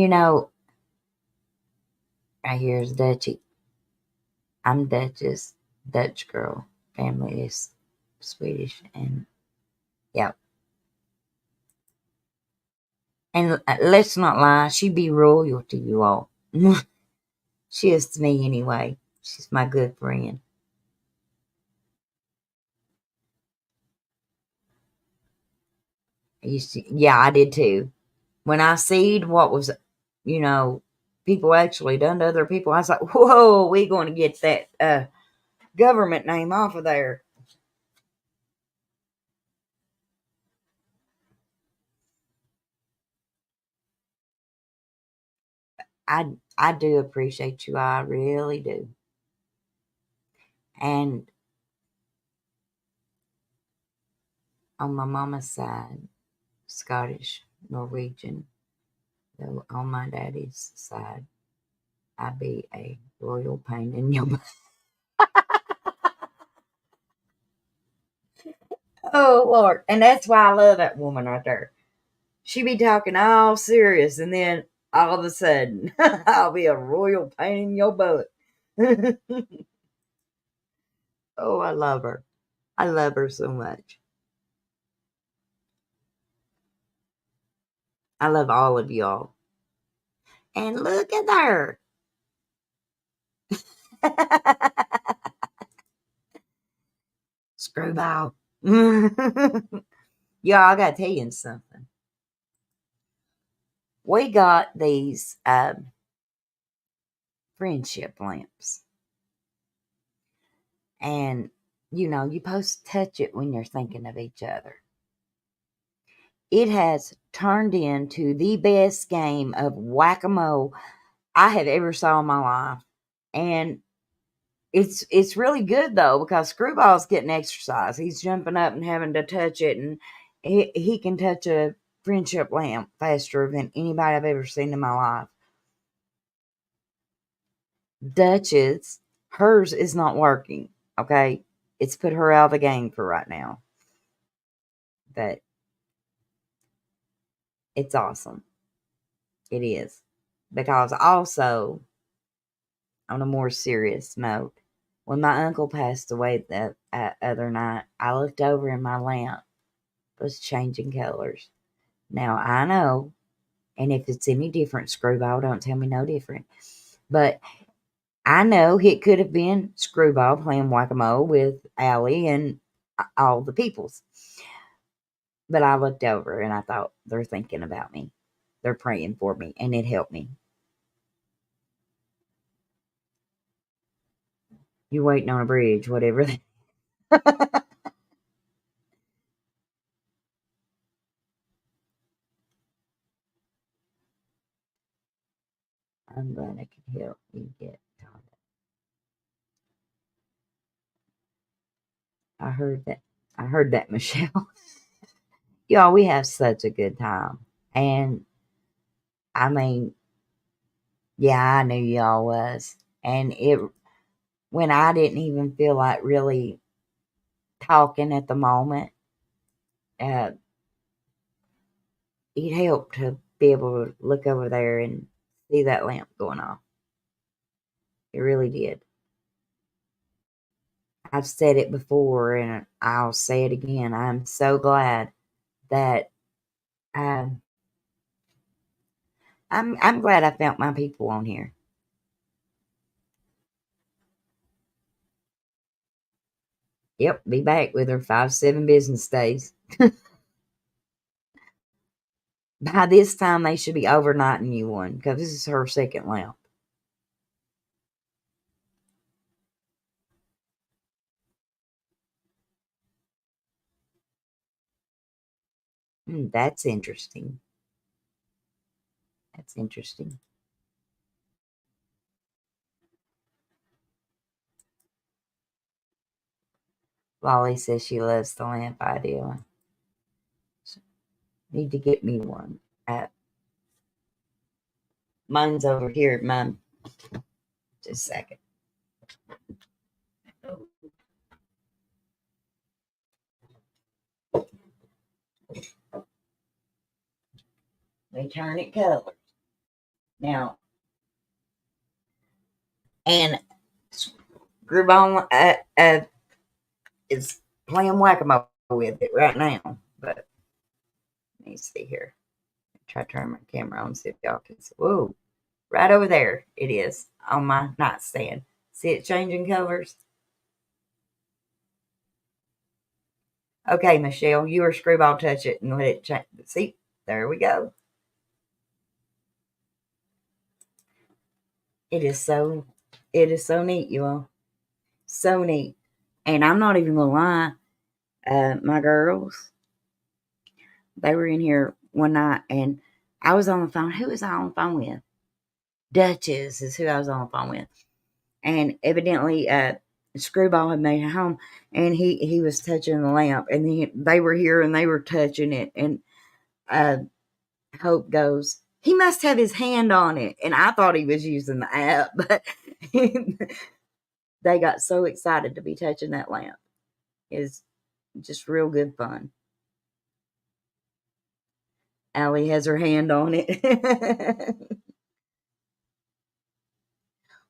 right here is Dutchie. I'm Duchess, Dutch girl. Family is Swedish, and yeah. And let's not lie, she be royal to you all. She is to me anyway. She's my good friend. I did too. When I seen what was, people actually done to other people, I was like, whoa, we going to get that government name off of there. I do appreciate you. I really do. And on my mama's side, Scottish, Norwegian, though on my daddy's side, I be a royal pain in your butt. Oh, Lord. And that's why I love that woman right there. She be talking all serious, and then all of a sudden, I'll be a royal pain in your butt. Oh, I love her. I love her so much. I love all of y'all. And look at her. Screwball. Y'all, I gotta tell you something. We got these friendship lamps. And, you're supposed to touch it when you're thinking of each other. It has turned into the best game of whack-a-mole I have ever saw in my life. And it's really good, though, because Screwball's getting exercise. He's jumping up and having to touch it, and he can touch a friendship lamp faster than anybody I've ever seen in my life. Duchess, hers is not working, okay? It's put her out of the game for right now. But it's awesome. It is. Because also, on a more serious note, when my uncle passed away the other night, I looked over and my lamp was changing colors. Now, I know, and if it's any different, Screwball, don't tell me no different. But I know it could have been Screwball playing whack-a-mole with Allie and all the peoples. But I looked over and I thought, they're thinking about me. They're praying for me, and it helped me. You're waiting on a bridge, whatever. I'm glad I could help you get caught up. I heard that, Michelle. Y'all, we have such a good time. And I mean, yeah, I knew y'all was. And when I didn't even feel like really talking at the moment, it helped to be able to look over there and see that lamp going off. It really did. I've said it before and I'll say it again. I'm so glad that I'm glad I found my people on here. Yep, be back with her 5-7 business days. By this time, they should be overnighting you one because this is her second lamp. That's interesting. That's interesting. Lolly says she loves the lamp idea. Need to get me one. Mine's over here. Mine. Just a second. They turn it colors. Now, and Screwball is playing whack-a-mole with it right now. But let me see here. Try to turn my camera on, see if y'all can see. Whoa, right over there it is on my nightstand. See it changing colors? Okay, Michelle, you or Screwball touch it and let it change. See, there we go. It is so neat, you all. So neat. And I'm not even gonna lie, my girls, they were in here one night and I was on the phone. Who was I on the phone with? Duchess is who I was on the phone with. And evidently, Screwball had made it home and he was touching the lamp and they were here and they were touching it. And Hope goes, he must have his hand on it. And I thought he was using the app, but they got so excited to be touching that lamp. It's just real good fun. Allie has her hand on it.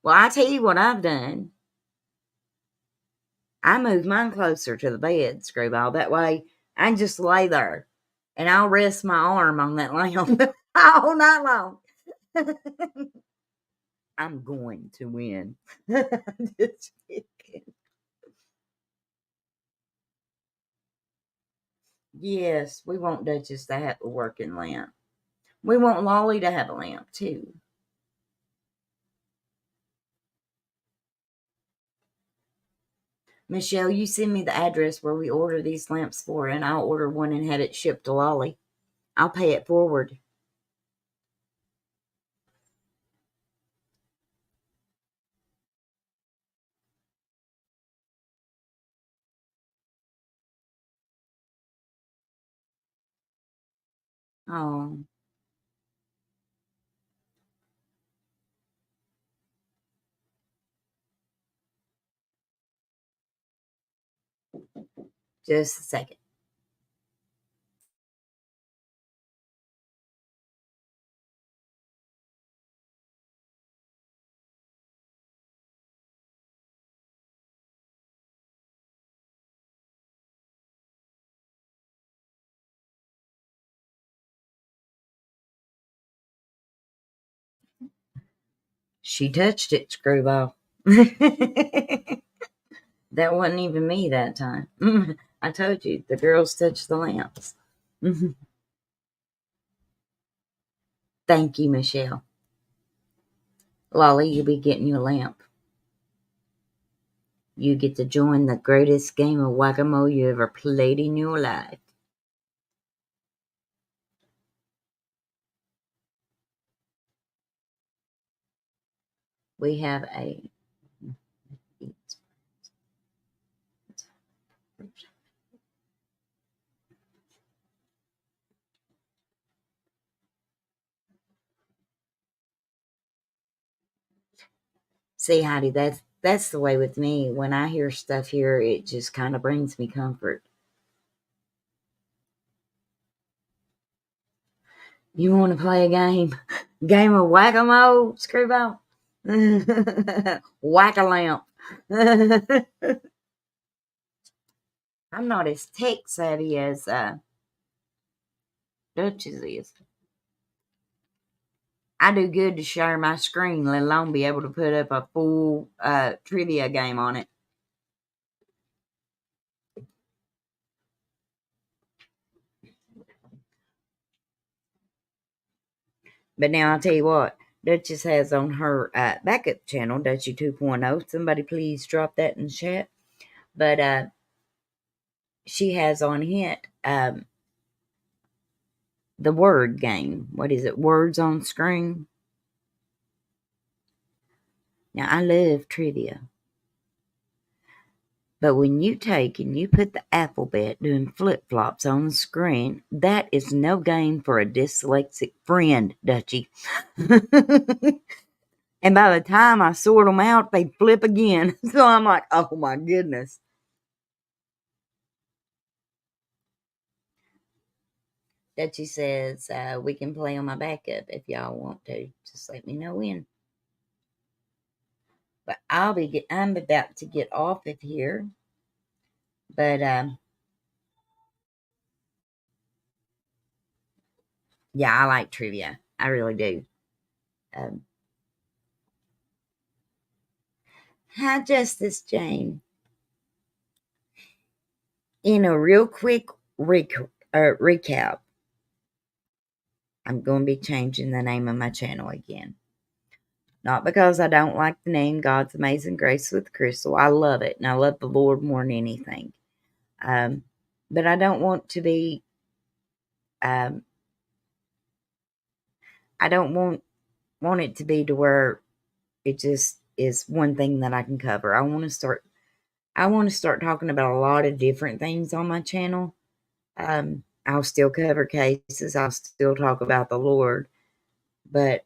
Well, I tell you what I've done. I moved mine closer to the bed, Screwball. That way I can just lay there and I'll rest my arm on that lamp all night long. I'm going to win. Just kidding. Yes, we want Duchess to have a working lamp. We want Lolly to have a lamp too. Michelle, you send me the address where we order these lamps for, and I'll order one and have it shipped to Lolly. I'll pay it forward. Oh, just a second. She touched it, Screwball. That wasn't even me that time. I told you, the girls touched the lamps. Thank you, Michelle. Lolly, you'll be getting you a lamp. You get to join the greatest game of whack-a-mole you ever played in your life. We have a see, Heidi, that's the way with me. When I hear stuff here, it just kind of brings me comfort. You want to play a game? Game of whack-a-mole, Screwball? Whack-a-lamp. I'm not as tech savvy as Duchess is. I do good to share my screen, let alone be able to put up a full trivia game on it. But now I'll tell you what, Duchess has on her backup channel, Dutchie 2.0. Somebody please drop that in the chat. But she has on it the word game. What is it? Words on screen. Now, I love trivia. But when you take and you put the alphabet doing flip-flops on the screen, that is no game for a dyslexic friend, Dutchie. And by the time I sort them out, they flip again. So I'm like, oh my goodness. Dutchie says, we can play on my backup if y'all want to. Just let me know when. But I'm about to get off of here. But yeah, I like trivia. I really do. Hi, Justice Jane. In a real quick recap, I'm going to be changing the name of my channel again. Not because I don't like the name God's Amazing Grace with Crystal. I love it, and I love the Lord more than anything. But I don't want to be, I don't want it to be to where it just is one thing that I can cover. I want to start talking about a lot of different things on my channel. I'll still cover cases. I'll still talk about the Lord, but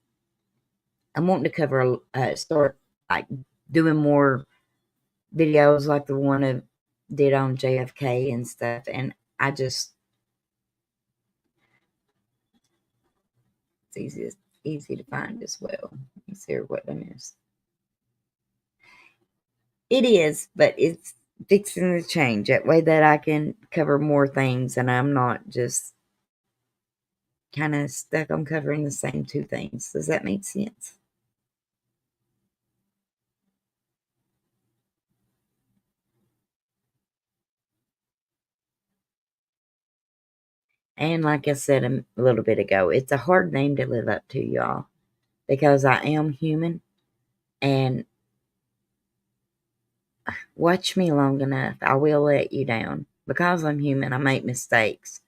I'm wanting to cover, start like doing more videos like the one I did on JFK and stuff. And it's easy to find as well. Let me see what I missed. It is, but it's fixing to change that way that I can cover more things and I'm not just kind of stuck on covering the same two things. Does that make sense? And like I said a little bit ago, it's a hard name to live up to, y'all, because I am human, and watch me long enough, I will let you down. Because I'm human, I make mistakes.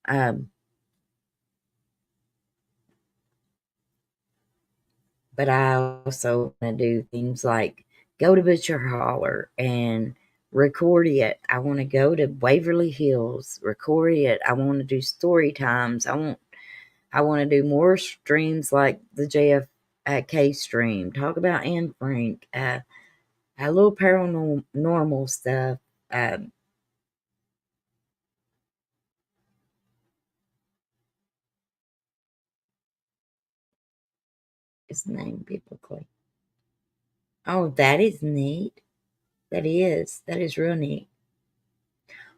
But I also want to do things like go to Butcher Holler and record it. I want to go to Waverly Hills, record it. I want to do story times. I want to do more streams like the JFK stream. Talk about Anne Frank. A little paranormal stuff. His name biblically. Oh, that is neat. That is real neat.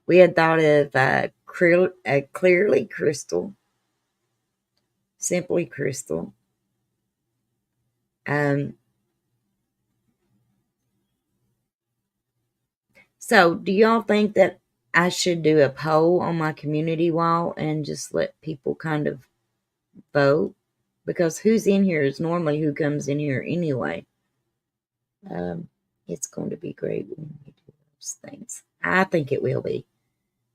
We had thought of Clearly Crystal, Simply Crystal. So do y'all think that I should do a poll on my community wall and just let people kind of vote? Because who's in here is normally who comes in here anyway. It's going to be great when we do those things. I think it will be.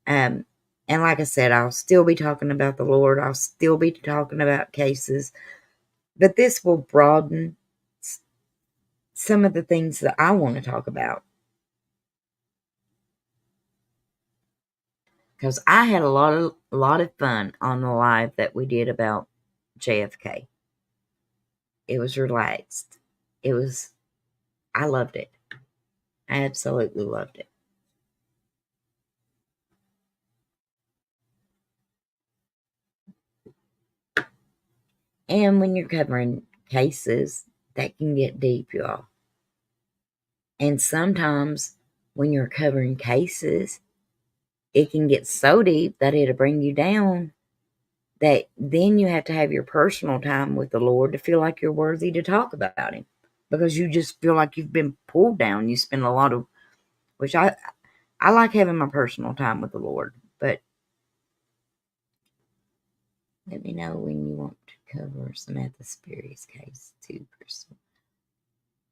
And like I said, I'll still be talking about the Lord. I'll still be talking about cases. But this will broaden some of the things that I want to talk about. Because I had a lot of fun on the live that we did about JFK. It was relaxed. I loved it. I absolutely loved it. And when you're covering cases, that can get deep, y'all. And sometimes when you're covering cases, it can get so deep that it'll bring you down, that then you have to have your personal time with the Lord to feel like you're worthy to talk about him, because you just feel like you've been pulled down. You spend a lot of, which I like having my personal time with the Lord, but let me know when you want to cover Samantha Sperry's case too, Crystal.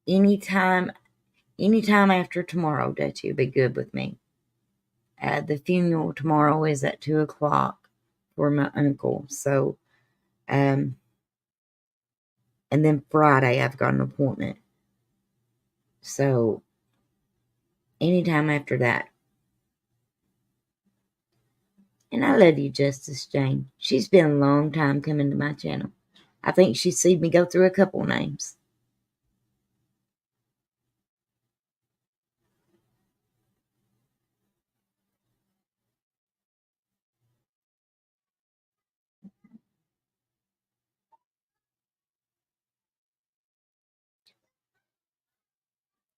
Anytime after tomorrow, Dutchie, will be good with me. The funeral tomorrow is at 2:00 for my uncle. So, and then Friday I've got an appointment. So, anytime after that. And I love you, Justice Jane. She's been a long time coming to my channel. I think she's seen me go through a couple names.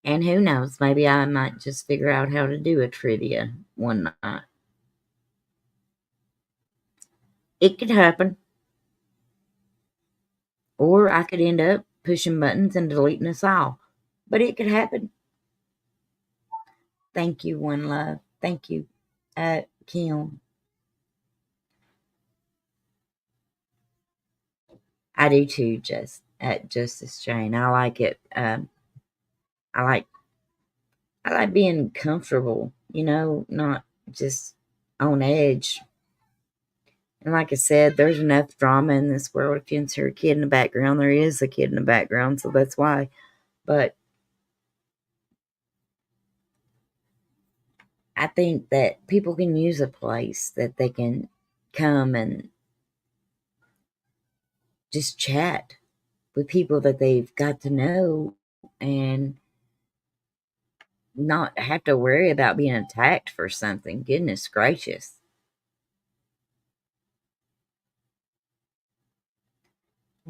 And who knows, maybe I might just figure out how to do a trivia one night. It could happen. Or I could end up pushing buttons and deleting us all. But it could happen. Thank you, One Love. Thank you, Kim. I do too, Justice Jane. I like it. I like being comfortable, not just on edge. And like I said, there's enough drama in this world. If you insert a kid in the background, there is a kid in the background, so that's why. But I think that people can use a place that they can come and just chat with people that they've got to know and not have to worry about being attacked for something. Goodness gracious.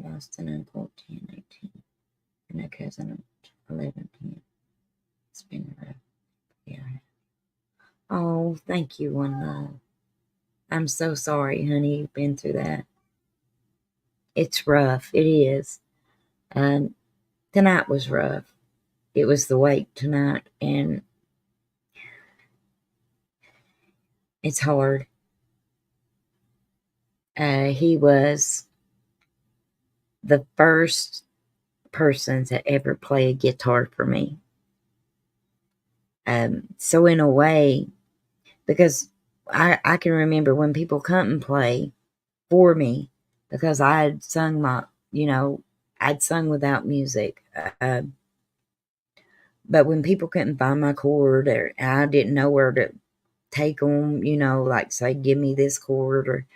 Lost an uncle 10/18 and a cousin 11/10. It's been rough. Yeah. Oh, thank you, One Love. I'm so sorry, honey, you've been through that. It's rough. It is. Tonight was rough. It was the wake tonight, and it's hard. He was the first person to ever play a guitar for me. So in a way, because I can remember when people come and play for me, because I had sung I'd sung without music. But when people couldn't find my chord, or I didn't know where to take them, like say, give me this chord, or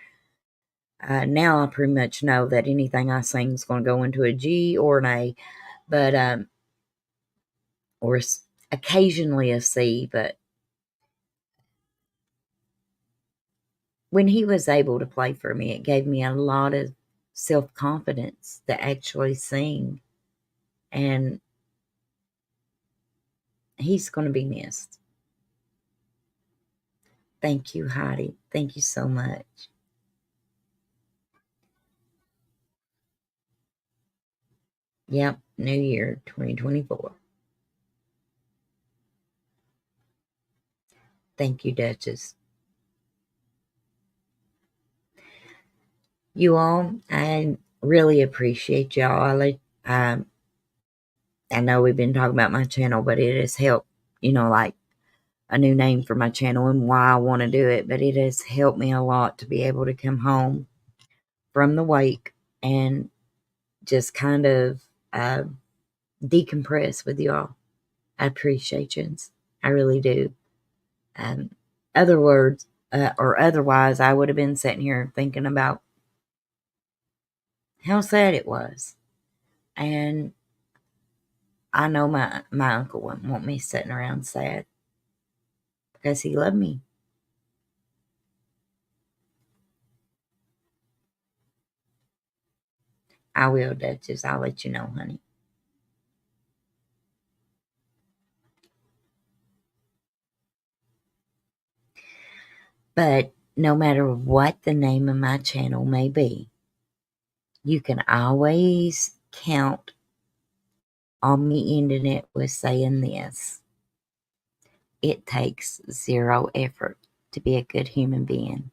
now I pretty much know that anything I sing is going to go into a G or an A, but or occasionally a C. But when he was able to play for me, it gave me a lot of self-confidence to actually sing, and he's going to be missed. Thank you, Heidi. Thank you so much. Yep, New Year 2024. Thank you, Duchess. You all, I really appreciate y'all. I know we've been talking about my channel, but it has helped, like a new name for my channel and why I want to do it. But it has helped me a lot to be able to come home from the wake and just kind of decompress with y'all. I appreciate you. I really do. Otherwise, I would have been sitting here thinking about how sad it was. And I know my uncle wouldn't want me sitting around sad because he loved me. I will, Duchess. I'll let you know, honey. But no matter what the name of my channel may be, you can always count on me ending it with saying this. It takes zero effort to be a good human being.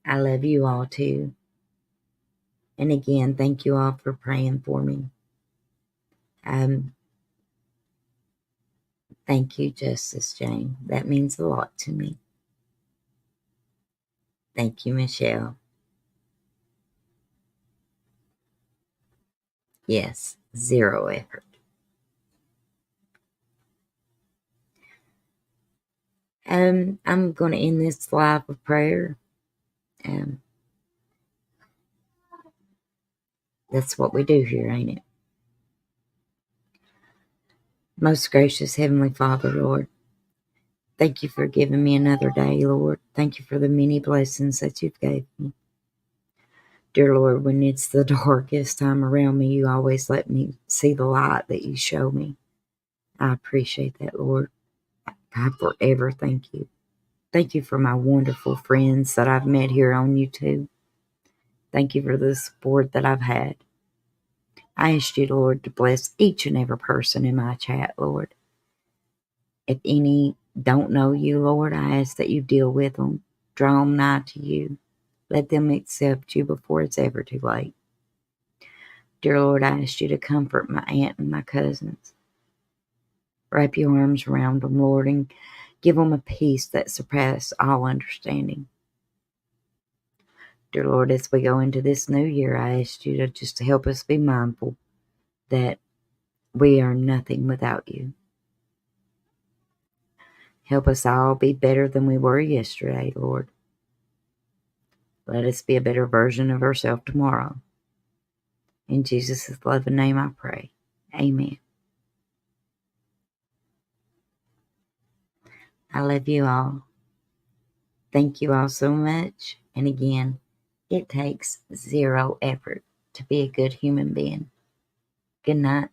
I love you all too. And again, thank you all for praying for me. Thank you, Justice Jane. That means a lot to me. Thank you, Michelle. Yes, zero effort. I'm going to end this live with prayer. That's what we do here, ain't it? Most gracious Heavenly Father, Lord, thank you for giving me another day, Lord. Thank you for the many blessings that you've gave me. Dear Lord, when it's the darkest time around me, you always let me see the light that you show me. I appreciate that, Lord. I forever thank you. Thank you for my wonderful friends that I've met here on YouTube. Thank you for the support that I've had. I ask you, Lord, to bless each and every person in my chat, Lord. If any don't know you, Lord, I ask that you deal with them. Draw them nigh to you. Let them accept you before it's ever too late. Dear Lord, I ask you to comfort my aunt and my cousins. Wrap your arms around them, Lord, and give them a peace that surpasses all understanding. Dear Lord, as we go into this new year, I ask you to just help us be mindful that we are nothing without you. Help us all be better than we were yesterday, Lord. Let us be a better version of ourselves tomorrow. In Jesus' loving name I pray. Amen. I love you all. Thank you all so much. And again, it takes zero effort to be a good human being. Good night.